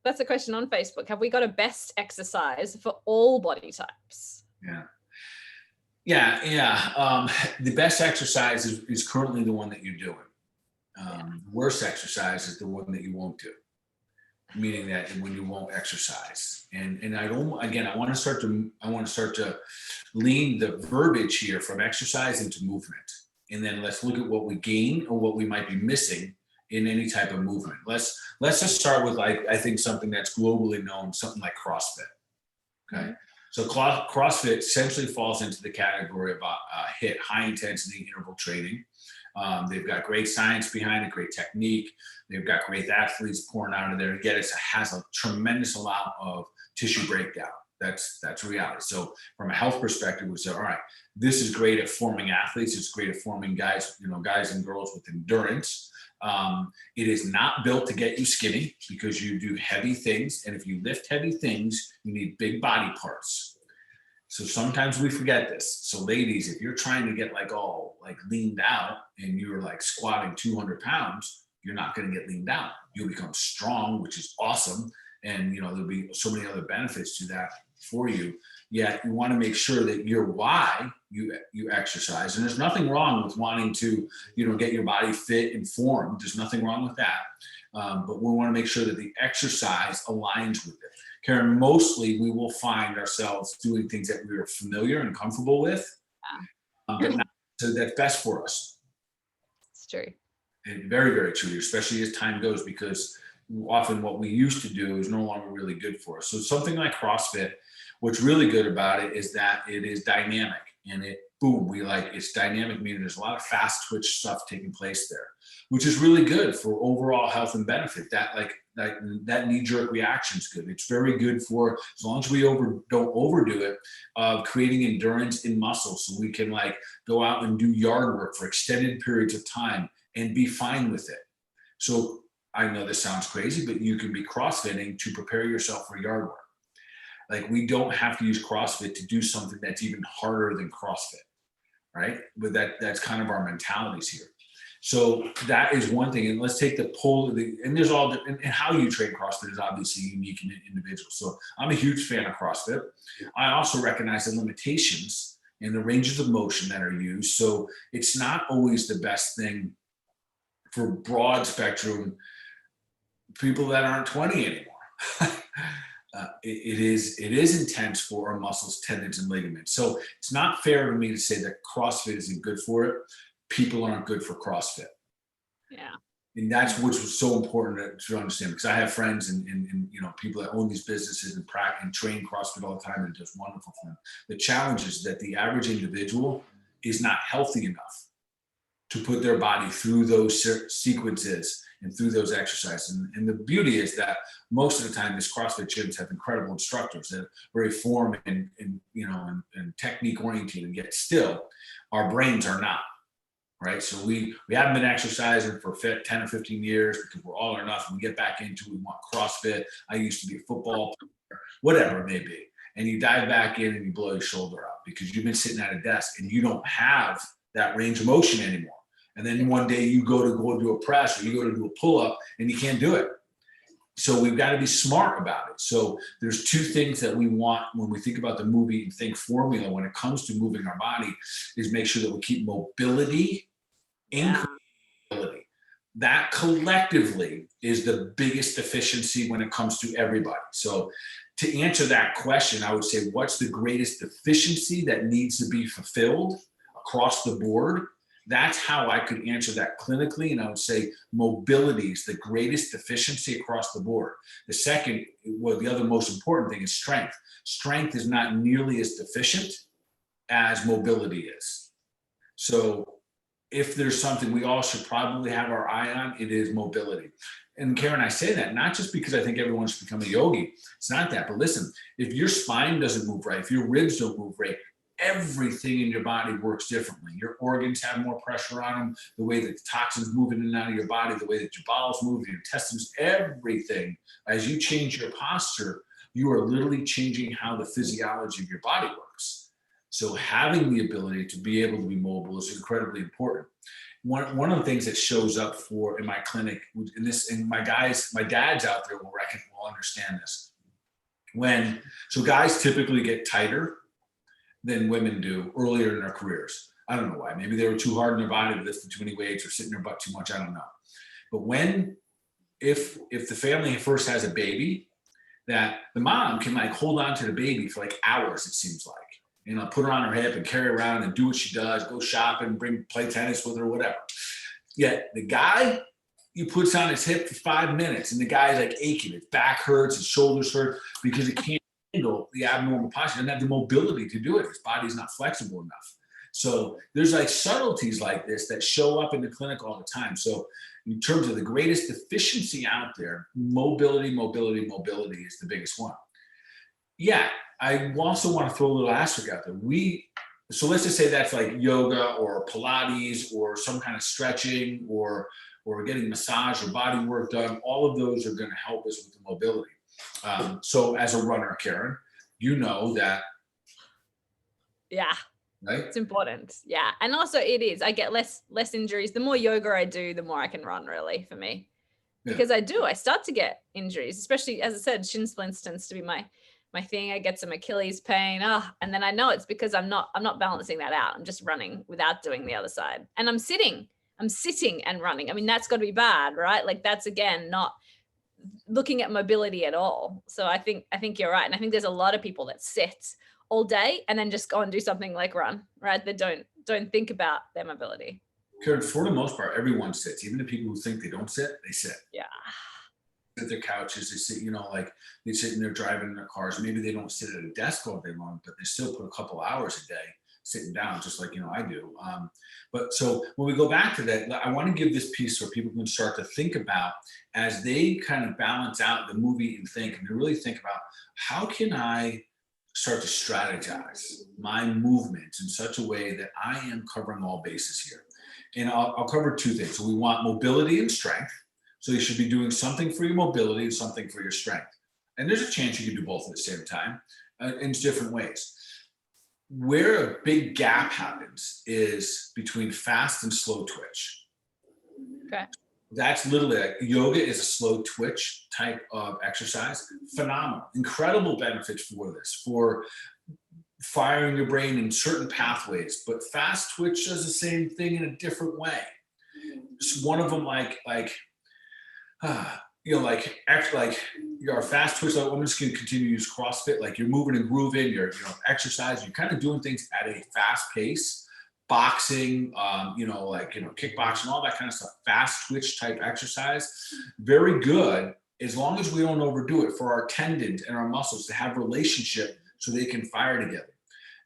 that's a question on Facebook. Have we got a best exercise for all body types? Yeah. The best exercise is currently the one that you're doing. The worst exercise is the one that you won't do. Meaning that when you won't exercise, and I want to start to lean the verbiage here from exercise into movement, and then let's look at what we gain or what we might be missing in any type of movement. Let's just start with, like, I think something that's globally known, something like CrossFit. Okay, mm-hmm. So CrossFit essentially falls into the category of HIIT, high intensity interval training. They've got great science behind it, great technique. They've got great athletes pouring out of there. Yet it has a tremendous amount of tissue breakdown. That's reality. So from a health perspective, we say, all right, this is great at forming athletes. It's great at forming guys and girls with endurance. It is not built to get you skinny because you do heavy things. And if you lift heavy things, you need big body parts. So sometimes we forget this. So ladies, if you're trying to get all leaned out and you're like squatting 200 pounds, you're not going to get leaned out. You'll become strong, which is awesome. And, there'll be so many other benefits to that for you. Yet you want to make sure that your why you exercise. And there's nothing wrong with wanting to, get your body fit and formed. There's nothing wrong with that. But we want to make sure that the exercise aligns with it. Karen, mostly we will find ourselves doing things that we are familiar and comfortable with, but not so that's best for us. It's true. And very, very true, especially as time goes, because often what we used to do is no longer really good for us. So something like CrossFit, what's really good about it is that it is dynamic, and it's dynamic, meaning there's a lot of fast twitch stuff taking place there, which is really good for overall health and benefit. That knee-jerk reaction is good. It's very good for, as long as we don't overdo it, creating endurance in muscle, so we can go out and do yard work for extended periods of time and be fine with it. So I know this sounds crazy, but you can be CrossFitting to prepare yourself for yard work. We don't have to use CrossFit to do something that's even harder than CrossFit, right? But that's kind of our mentalities here. So that is one thing. And let's take the pull and there's and how you train CrossFit is obviously unique and individual. So I'm a huge fan of CrossFit. I also recognize the limitations and the ranges of motion that are used. So it's not always the best thing for broad spectrum people that aren't 20 anymore. It is intense for our muscles, tendons, and ligaments. So it's not fair to me to say that CrossFit isn't good for it. People aren't good for CrossFit. Yeah. And that's what's so important to understand, because I have friends and people that own these businesses and practice and train CrossFit all the time, and it does wonderful for them. The challenge is that the average individual is not healthy enough to put their body through those sequences and through those exercises. And the beauty is that most of the time, these CrossFit gyms have incredible instructors that are very form and technique oriented, and yet still our brains are not. Right. So we haven't been exercising for 10 or 15 years because we're all or nothing. We get back into, we want CrossFit. I used to be a football player, whatever it may be. And you dive back in and you blow your shoulder out because you've been sitting at a desk and you don't have that range of motion anymore. And then one day you go to do a press or you go to do a pull-up and you can't do it. So we've got to be smart about it. So there's two things that we want when we think about the movie and think formula when it comes to moving our body, is make sure that we keep mobility and creativity. That collectively is the biggest deficiency when it comes to everybody. So to answer that question, I would say, what's the greatest deficiency that needs to be fulfilled across the board? That's how I could answer that clinically. And I would say mobility is the greatest deficiency across the board. The second, the other most important thing is strength. Strength is not nearly as deficient as mobility is. So if there's something we all should probably have our eye on, it is mobility. And Karen, I say that not just because I think everyone should become a yogi. It's not that. But listen, if your spine doesn't move right, if your ribs don't move right, everything in your body works differently. Your organs have more pressure on them, the way that the toxins move in and out of your body, the way that your bowels move, your intestines, everything. As you change your posture, you are literally changing how the physiology of your body works. So having the ability to be able to be mobile is incredibly important. One of the things that shows up in my clinic, and my dads out there will understand this. So guys typically get tighter than women do earlier in their careers. I don't know why. Maybe they were too hard on their body, lifting too many weights, or sitting their butt too much. I don't know. But if the family first has a baby, that the mom can like hold on to the baby for like hours, it seems like. You know, put her on her hip and carry her around and do what she does, go shopping, play tennis with her, whatever. Yet the guy, he puts on his hip for 5 minutes and the guy's like aching. His back hurts, his shoulders hurt because he can't handle the abnormal posture. He doesn't have the mobility to do it. His body's not flexible enough. So there's like subtleties like this that show up in the clinic all the time. So in terms of the greatest efficiency out there, mobility is the biggest one. Yeah, I also want to throw a little asterisk out there. So let's just say that's like yoga or Pilates or some kind of stretching or getting massage or body work done. All of those are going to help us with the mobility. So as a runner, Karen, you know that. Yeah. Right? It's important. Yeah. And also it is. I get less injuries. The more yoga I do, the more I can run, really, for me. Because I start to get injuries, especially, as I said, shin splints tends to be my thing. I get some Achilles pain. And then I know it's because I'm not balancing that out. I'm just running without doing the other side. And I'm sitting and running. I mean, that's got to be bad, right? Like that's, again, not looking at mobility at all. So I think you're right. And I think there's a lot of people that sit all day and then just go and do something like run, right? That don't think about their mobility. Karen, for the most part, everyone sits. Even the people who think they don't sit, they sit. Yeah. At their couches, they sit, like they sit in there driving in their cars. Maybe they don't sit at a desk all day long, but they still put a couple hours a day sitting down, just like, I do. But so when we go back to that, I want to give this piece so people can start to think about as they kind of balance out the movie and think, and to really think about how can I start to strategize my movements in such a way that I am covering all bases here. And I'll cover two things. So we want mobility and strength. So you should be doing something for your mobility and something for your strength. And there's a chance you can do both at the same time in different ways. Where a big gap happens is between fast and slow twitch. Okay. That's literally like yoga is a slow twitch type of exercise. Phenomenal, incredible benefits for this, for firing your brain in certain pathways. But fast twitch does the same thing in a different way. It's one of them you're a fast twitch, like women can continue to use CrossFit, like you're moving and grooving, you're exercise, you're kind of doing things at a fast pace. Boxing, kickboxing, all that kind of stuff, fast twitch type exercise, very good as long as we don't overdo it for our tendons and our muscles to have relationship so they can fire together.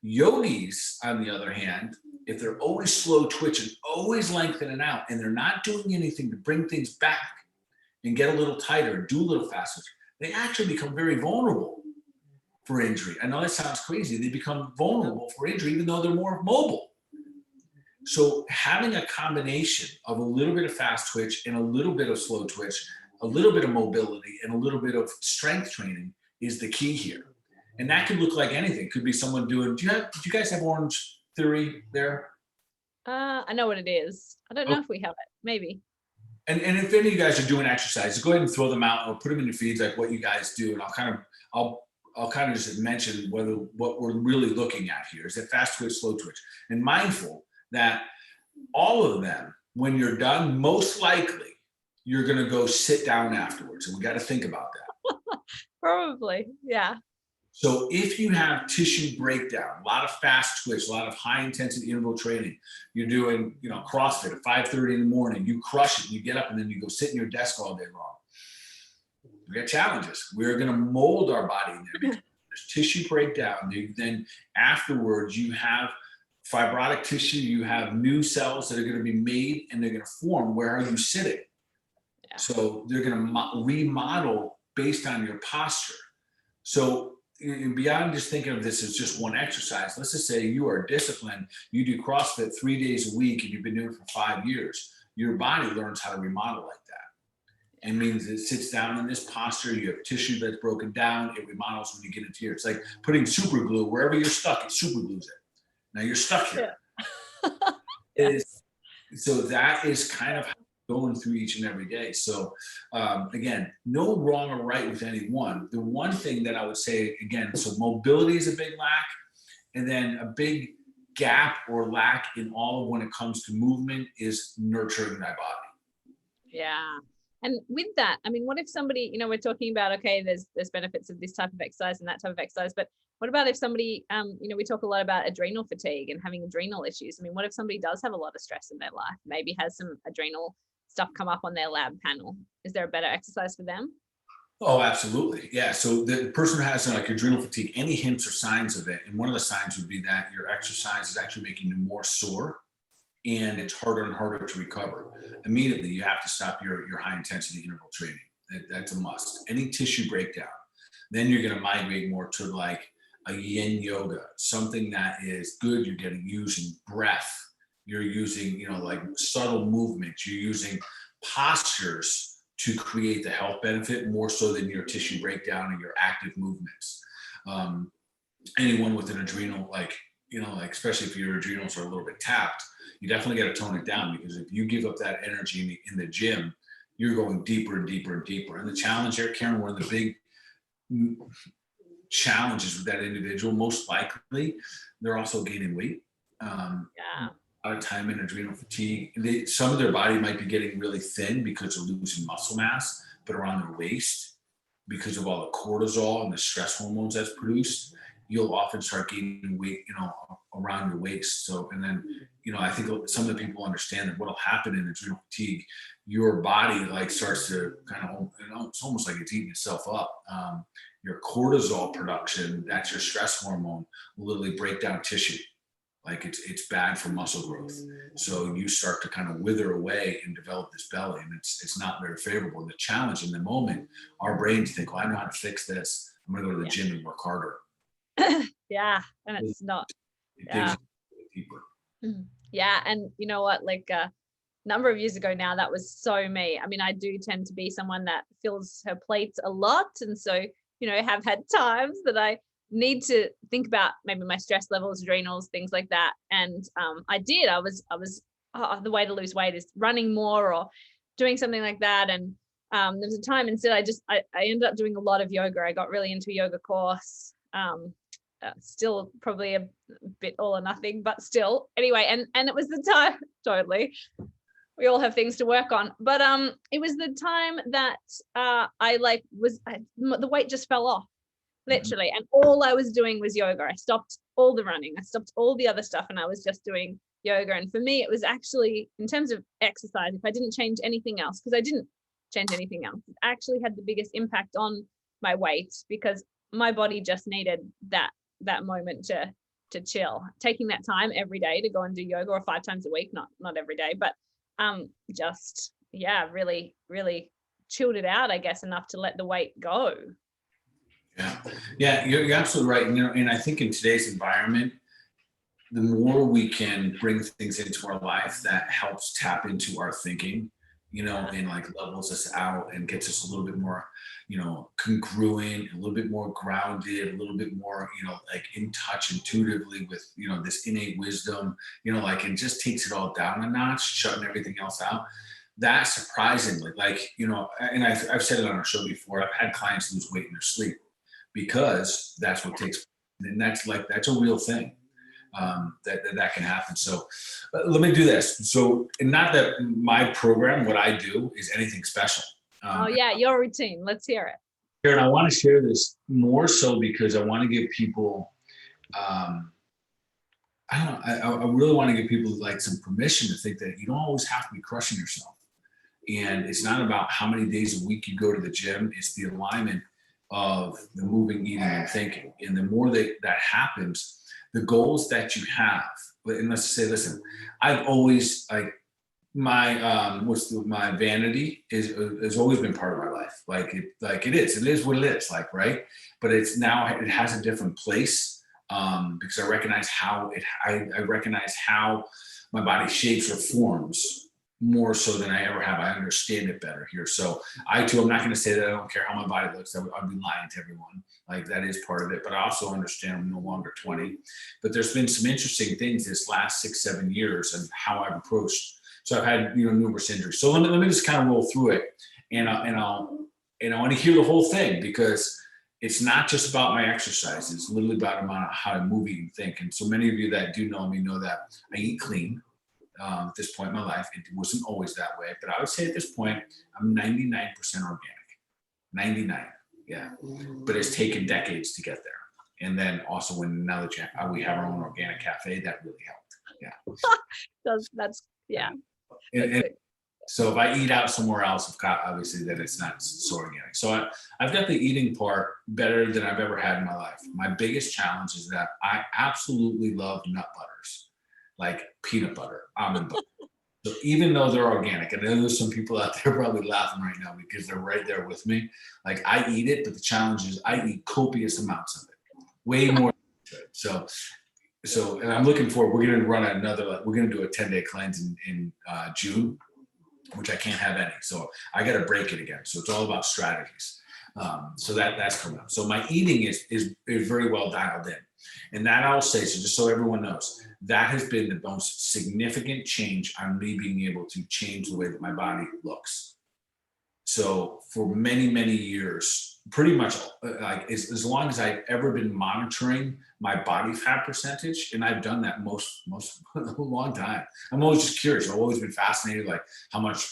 Yogis, on the other hand, if they're always slow twitching, always lengthening out, and they're not doing anything to bring things back and get a little tighter, do a little faster, they actually become very vulnerable for injury. I know that sounds crazy. They become vulnerable for injury even though they're more mobile. So having a combination of a little bit of fast twitch and a little bit of slow twitch, a little bit of mobility and a little bit of strength training is the key here. And that could look like anything. It could be someone doing, do you guys have Orange Theory there? I know what it is. I don't know if we have it. Maybe. And if any of you guys are doing exercises, go ahead and throw them out or put them in your feeds, like what you guys do. And I'll kind of just mention what we're really looking at here is that fast twitch, slow twitch, and mindful that all of them, when you're done, most likely you're going to go sit down afterwards. And we got to think about that. Probably. Yeah. So if you have tissue breakdown, a lot of fast twitch, a lot of high intensity interval training, you're doing, CrossFit at 5:30 in the morning, you crush it, you get up and then you go sit in your desk all day long. We got challenges. We're going to mold our body in there. There's tissue breakdown. Then afterwards you have fibrotic tissue, you have new cells that are going to be made and they're going to form. Where are you sitting? Yeah. So they're going to remodel based on your posture. So beyond just thinking of this as just one exercise, let's just say you are disciplined, you do CrossFit 3 days a week and you've been doing it for 5 years, your body learns how to remodel like that. It means it sits down in this posture, you have tissue that's broken down, it remodels when you get into here. It's like putting super glue wherever you're stuck, it super glues it. Now you're stuck here. Yes. So that is kind of going through each and every day. So again, no wrong or right with any one. The one thing that I would say, again, so mobility is a big lack, and then a big gap or lack in all of when it comes to movement is nurturing thy body. Yeah. And with that, I mean, what if somebody, you know, we're talking about, okay, there's benefits of this type of exercise and that type of exercise, but what about if somebody, you know, we talk a lot about adrenal fatigue and having adrenal issues. I mean, what if somebody does have a lot of stress in their life, maybe has some adrenal stuff come up on their lab panel? Is there a better exercise for them? Oh, absolutely. Yeah. So the person who has like adrenal fatigue, any hints or signs of it, and one of the signs would be that your exercise is actually making you more sore and it's harder and harder to recover. Immediately, you have to stop your high intensity interval training. That's a must. Any tissue breakdown, then you're going to migrate more to like a yin yoga, something that is good. You're getting using breath. You're using, you know, like subtle movements. You're using postures to create the health benefit more so than your tissue breakdown and your active movements. Anyone with an adrenal, like, you know, like especially if your adrenals are a little bit tapped, you definitely got to tone it down, because if you give up that energy in the gym, you're going deeper and deeper and deeper. And the challenge there, Karen, one of the big challenges with that individual, most likely, they're also gaining weight. Yeah. A lot of time in adrenal fatigue. Some of their body might be getting really thin because they're losing muscle mass, but around their waist, because of all the cortisol and the stress hormones that's produced, you'll often start gaining weight, you know, around your waist. So, and then, you know, I think some of the people understand that what'll happen in adrenal fatigue, your body like starts to kind of, you know, it's almost like it's eating itself up. Your cortisol production, that's your stress hormone, will literally break down tissue. Like it's bad for muscle growth. So you start to kind of wither away and develop this belly, and it's not very favorable. The challenge in the moment, our brains think, well, I know how to fix this. I'm going to go to the gym and work harder. Yeah. And it's not. Yeah. Deeper. Yeah. And you know what, like a number of years ago now, that was so me. I mean, I do tend to be someone that fills her plates a lot. And so, you know, have had times that I need to think about maybe my stress levels, adrenals, things like that. And I was the way to lose weight is running more or doing something like that. And there was a time instead I ended up doing a lot of yoga. I got really into a yoga course. Still probably a bit all or nothing, but still anyway. And it was the time, totally. We all have things to work on, but it was the time that the weight just fell off. Literally. And all I was doing was yoga. I stopped all the running. I stopped all the other stuff and I was just doing yoga. And for me, it was actually, in terms of exercise, if I didn't change anything else, because I didn't change anything else, it actually had the biggest impact on my weight, because my body just needed that moment to chill. Taking that time every day to go and do yoga, or 5 times a week, not every day, but just, yeah, really, really chilled it out, I guess, enough to let the weight go. Yeah, you're absolutely right. You know, and I think in today's environment, the more we can bring things into our life that helps tap into our thinking, you know, and like levels us out and gets us a little bit more, you know, congruent, a little bit more grounded, a little bit more, you know, like in touch intuitively with, you know, this innate wisdom, you know, like, and just takes it all down a notch, shutting everything else out. That surprisingly, like, you know, and I've said it on our show before, I've had clients lose weight in their sleep, because that's what takes, and that's a real thing, that can happen. So let me do this. So, and not that my program, what I do is anything special. Your routine. Let's hear it. Karen, I want to share this more so because I want to give people, I really want to give people like some permission to think that you don't always have to be crushing yourself. And it's not about how many days a week you go to the gym. It's the alignment of the moving, eating, and thinking. And the more that happens, the goals that you have, and let's say, listen, I've always, like, my vanity has always been part of my life. It is what it is, like, right. But it has a different place, because I recognize I recognize how my body shapes or forms more so than I ever have. I understand it better here. So I'm not going to say that I don't care how my body looks. I'd be lying to everyone. Like, that is part of it, but I also understand I'm no longer 20. But there's been some interesting things this last 6-7 years and how I've approached. So I've had, numerous injuries. So let me just kind of roll through it, and I want to hear the whole thing, because it's not just about my exercise. It's literally about how I move, eat, and think. And so many of you that do know me know that I eat clean. At this point in my life, it wasn't always that way, but I would say at this point, I'm 99% organic. 99, yeah. But it's taken decades to get there. And then also now that we have our own organic cafe, that really helped. Yeah. That's yeah. And so if I eat out somewhere else, obviously that it's not so organic. So I've got the eating part better than I've ever had in my life. My biggest challenge is that I absolutely love nut butters, like peanut butter, almond butter. So even though they're organic, and there's some people out there probably laughing right now because they're right there with me. Like, I eat it, but the challenge is I eat copious amounts of it, way more. So, and I'm looking forward. We're going to run we're going to do a 10-day cleanse in June, which I can't have any. So I got to break it again. So it's all about strategies. So that's coming up. So my eating is very well dialed in. And that I'll say, so just so everyone knows, that has been the most significant change on me being able to change the way that my body looks. So for many, many years, pretty much like as long as I've ever been monitoring my body fat percentage, and I've done that most a long time. I'm always just curious. I've always been fascinated, like how much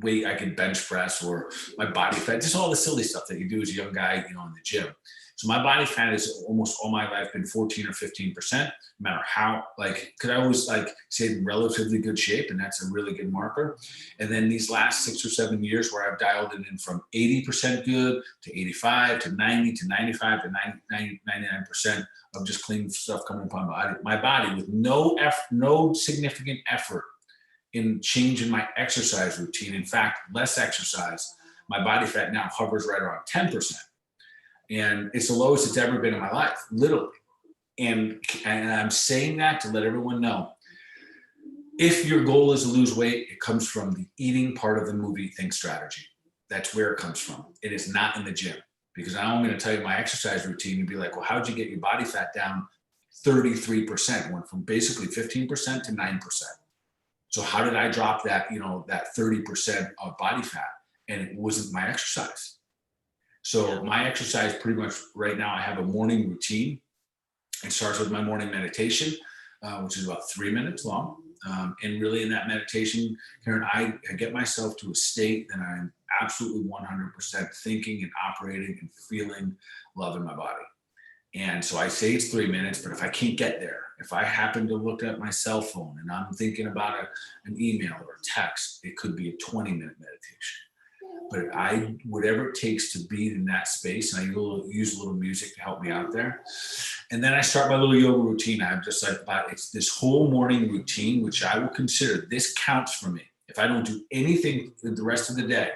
weight I can bench press, or my body fat, just all the silly stuff that you do as a young guy, in the gym. So my body fat has almost all my life been 14 or 15%, no matter how, because I always say in relatively good shape, and that's a really good marker. And then these last 6 or 7 years where I've dialed it in from 80% good to 85 to 90 to 95 to 90, 99% of just clean stuff coming upon my body with no significant effort in changing my exercise routine. In fact, less exercise, my body fat now hovers right around 10%. And it's the lowest it's ever been in my life, literally. And I'm saying that to let everyone know, if your goal is to lose weight, it comes from the eating part of the movie Think strategy. That's where it comes from. It is not in the gym. Because now I'm going to tell you my exercise routine. You'd be like, well, how'd you get your body fat down 33%? Went from basically 15% to 9%. So how did I drop that, that 30% of body fat? And it wasn't my exercise. So my exercise pretty much right now, I have a morning routine. It starts with my morning meditation, which is about 3 minutes long. And really in that meditation, Karen, I get myself to a state that I'm absolutely 100% thinking and operating and feeling love in my body. And so I say it's 3 minutes, but if I can't get there, if I happen to look at my cell phone and I'm thinking about an email or a text, it could be a 20-minute meditation. But whatever it takes to be in that space, and I use a little music to help me out there. And then I start my little yoga routine. I'm just it's this whole morning routine, which I will consider, this counts for me. If I don't do anything the rest of the day,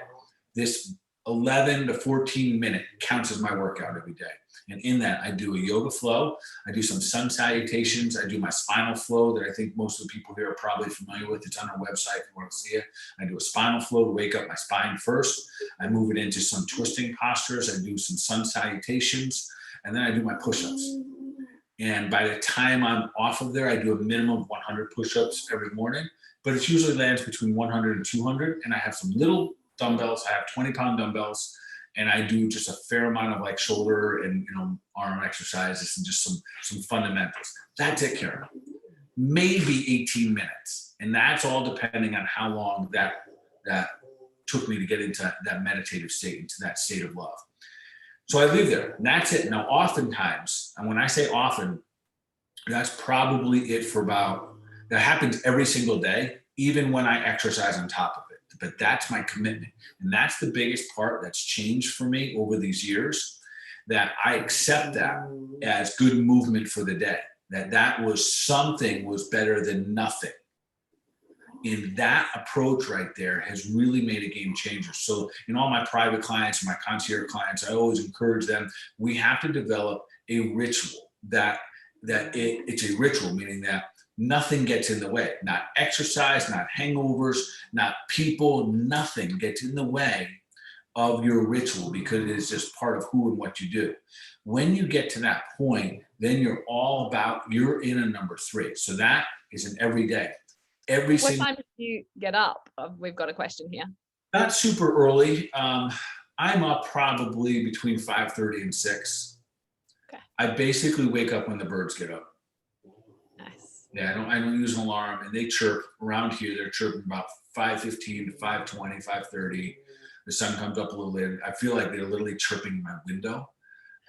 this 11 to 14 minute counts as my workout every day. And in that, I do a yoga flow. I do some sun salutations. I do my spinal flow that I think most of the people here are probably familiar with. It's on our website if you want to see it. I do a spinal flow to wake up my spine first. I move it into some twisting postures. I do some sun salutations. And then I do my push-ups. And by the time I'm off of there, I do a minimum of 100 push-ups every morning. But it usually lands between 100 and 200. And I have some little dumbbells. I have 20-pound dumbbells. And I do just a fair amount of shoulder and arm exercises and just some fundamentals. That's it, Karen. Maybe 18 minutes. And that's all depending on how long that took me to get into that meditative state, into that state of love. So I leave there, and that's it. Now, oftentimes, and when I say often, that's probably it that happens every single day, even when I exercise on top of it. But that's my commitment. And that's the biggest part that's changed for me over these years, that I accept that as good movement for the day, that was something was better than nothing. And that approach right there has really made a game changer. So in all my private clients, my concierge clients, I always encourage them, we have to develop a ritual it's a ritual, meaning that nothing gets in the way, not exercise, not hangovers, not people, nothing gets in the way of your ritual, because it is just part of who and what you do. When you get to that point, then you're in a number 3. So that is an everyday. What time do you get up? We've got a question here. Not super early. I'm up probably between 5:30 and 6. Okay. I basically wake up when the birds get up. Nice. Yeah, I don't use an alarm, and they chirp around here. They're chirping about 5:15 to 5:20, 5:30. The sun comes up a little later. I feel like they're literally chirping in my window.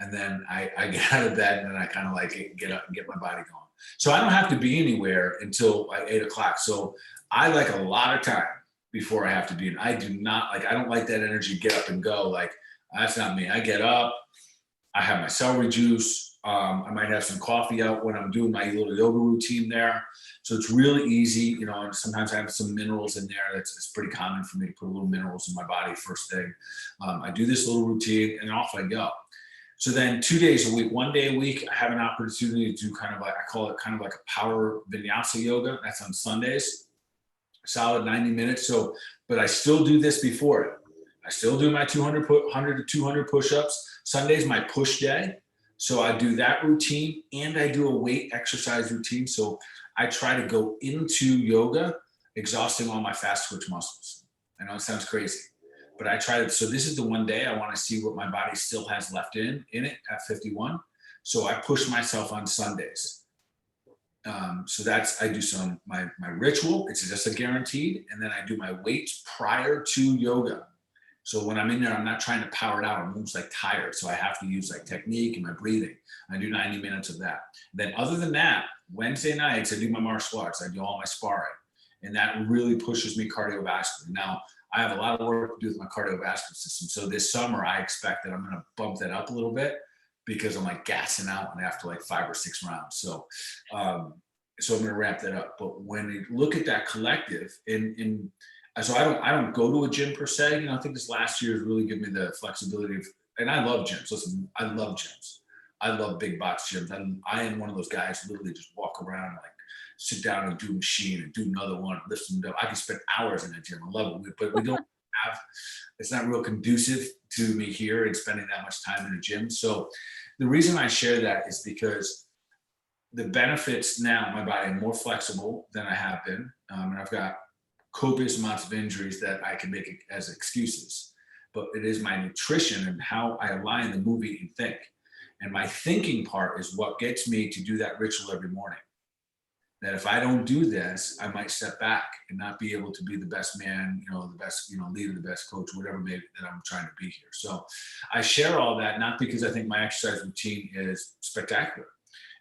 And then I get out of bed, and then I kind of like get up and get my body going. So I don't have to be anywhere until like 8 o'clock. So I like a lot of time before I have to be in. I don't like that energy, get up and go. Like, that's not me. I get up, I have my celery juice. I might have some coffee out when I'm doing my little yoga routine there. So it's really easy, and sometimes I have some minerals in there. It's pretty common for me to put a little minerals in my body first thing. I do this little routine, and off I go. So then 2 days a week, 1 day a week, I have an opportunity to do I call it kind of like a power vinyasa yoga. That's on Sundays, solid 90 minutes. So, but I still do this before it. I still do my 100 to 200 push-ups. Sunday's my push day. So I do that routine, and I do a weight exercise routine. So I try to go into yoga, exhausting all my fast twitch muscles. I know it sounds crazy, but I try to. So this is the one day I want to see what my body still has left in it at 51. So I push myself on Sundays. So I do my ritual. It's just a guaranteed, and then I do my weights prior to yoga. So when I'm in there, I'm not trying to power it out. I'm almost like tired. So I have to use like technique and my breathing. I do 90 minutes of that. Then other than that, Wednesday nights, I do my martial arts. I do all my sparring. And that really pushes me cardiovascular. Now, I have a lot of work to do with my cardiovascular system. So this summer, I expect that I'm going to bump that up a little bit, because I'm like gassing out after like 5 or 6 rounds. So I'm going to ramp that up. But when you look at that collective, so I don't go to a gym per se. I think this last year has really given me the flexibility of, and I love gyms. Listen, I love gyms. I love big box gyms. I am one of those guys who literally just walk around, like sit down and do a machine and do another one, lift them up. I can spend hours in a gym. I love it, but we don't it's not real conducive to me here and spending that much time in a gym. So the reason I share that is because the benefits now, my body, I'm more flexible than I have been. And I've got copious amounts of injuries that I can make as excuses, but it is my nutrition and how I align the movie and think. And my thinking part is what gets me to do that ritual every morning. That if I don't do this, I might step back and not be able to be the best man, the best, leader, the best coach, whatever maybe that I'm trying to be here. So I share all that, not because I think my exercise routine is spectacular.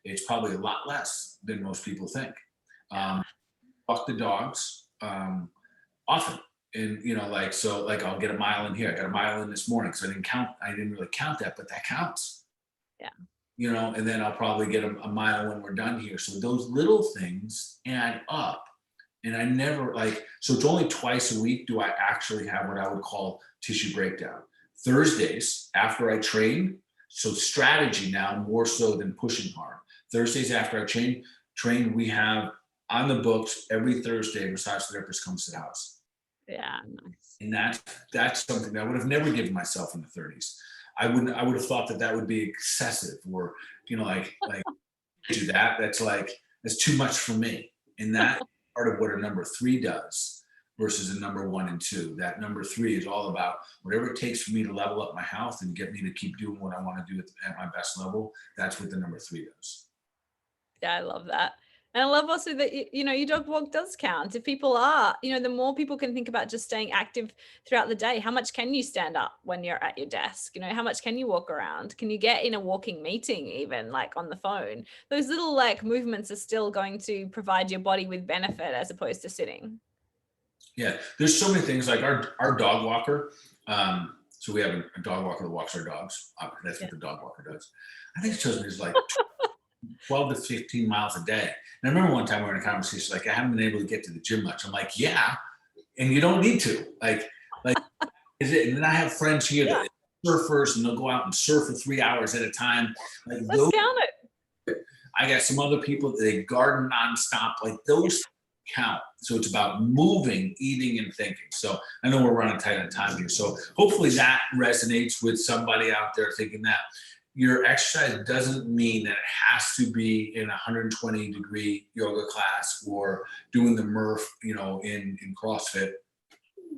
It's probably a lot less than most people think. Walk the dogs often. And, I'll get a mile in here. I got a mile in this morning. So I didn't really count that, but that counts. Yeah. And then I'll probably get a mile when we're done here. So those little things add up. And I never so it's only twice a week do I actually have what I would call tissue breakdown. Thursdays after I train. So strategy now more so than pushing hard. Thursdays after I train, we have on the books every Thursday, massage therapist comes to the house. Yeah, nice. And that's something that I would have never given myself in the 30s. I would have thought that would be excessive, or like do that. That's too much for me. And that part of what a number 3 does versus a number 1 and 2. That number 3 is all about whatever it takes for me to level up my health and get me to keep doing what I want to do at my best level. That's what the number 3 does. Yeah, I love that. And I love also that, your dog walk does count. If people are, the more people can think about just staying active throughout the day. How much can you stand up when you're at your desk? How much can you walk around? Can you get in a walking meeting, even like on the phone? Those little movements are still going to provide your body with benefit as opposed to sitting. Yeah, there's so many things like our dog walker. So we have a dog walker that walks our dogs. That's what the dog walker does. I think it shows me is 12 to 15 miles a day. And I remember one time we were in a conversation, like, I haven't been able to get to the gym much. I'm like, yeah, and you don't need to. Like, is it? And then I have friends here that surfers, and they'll go out and surf for 3 hours at a time. Like, Let's count it. I got some other people that they garden nonstop. Like, those count. So it's about moving, eating, and thinking. So I know we're running tight on time here. So hopefully that resonates with somebody out there thinking that your exercise doesn't mean that it has to be in a 120-degree yoga class or doing the Murph, in CrossFit.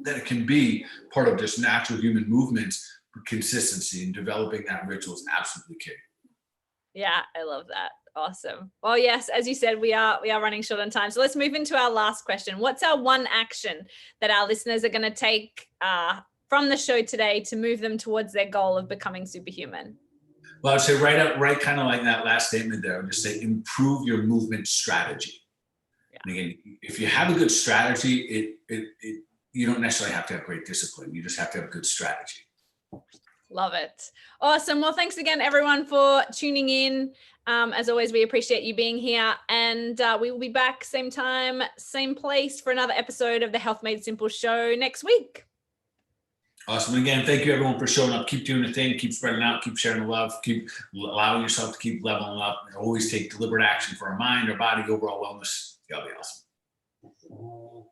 That it can be part of just natural human movements. Consistency and developing that ritual is absolutely key. Yeah, I love that. Awesome. Well, yes, as you said, we are running short on time. So let's move into our last question. What's our one action that our listeners are going to take from the show today to move them towards their goal of becoming superhuman? Well, I'd say right kind of like that last statement there, I would just say improve your movement strategy. Yeah. And again, if you have a good strategy, you don't necessarily have to have great discipline. You just have to have a good strategy. Love it. Awesome. Well, thanks again, everyone, for tuning in. As always, we appreciate you being here, and we will be back same time, same place for another episode of the Health Made Simple show next week. Awesome. And again, thank you everyone for showing up. Keep doing the thing, keep spreading out, keep sharing the love, keep allowing yourself to keep leveling up, and always take deliberate action for our mind, our body, overall wellness. That'll be awesome.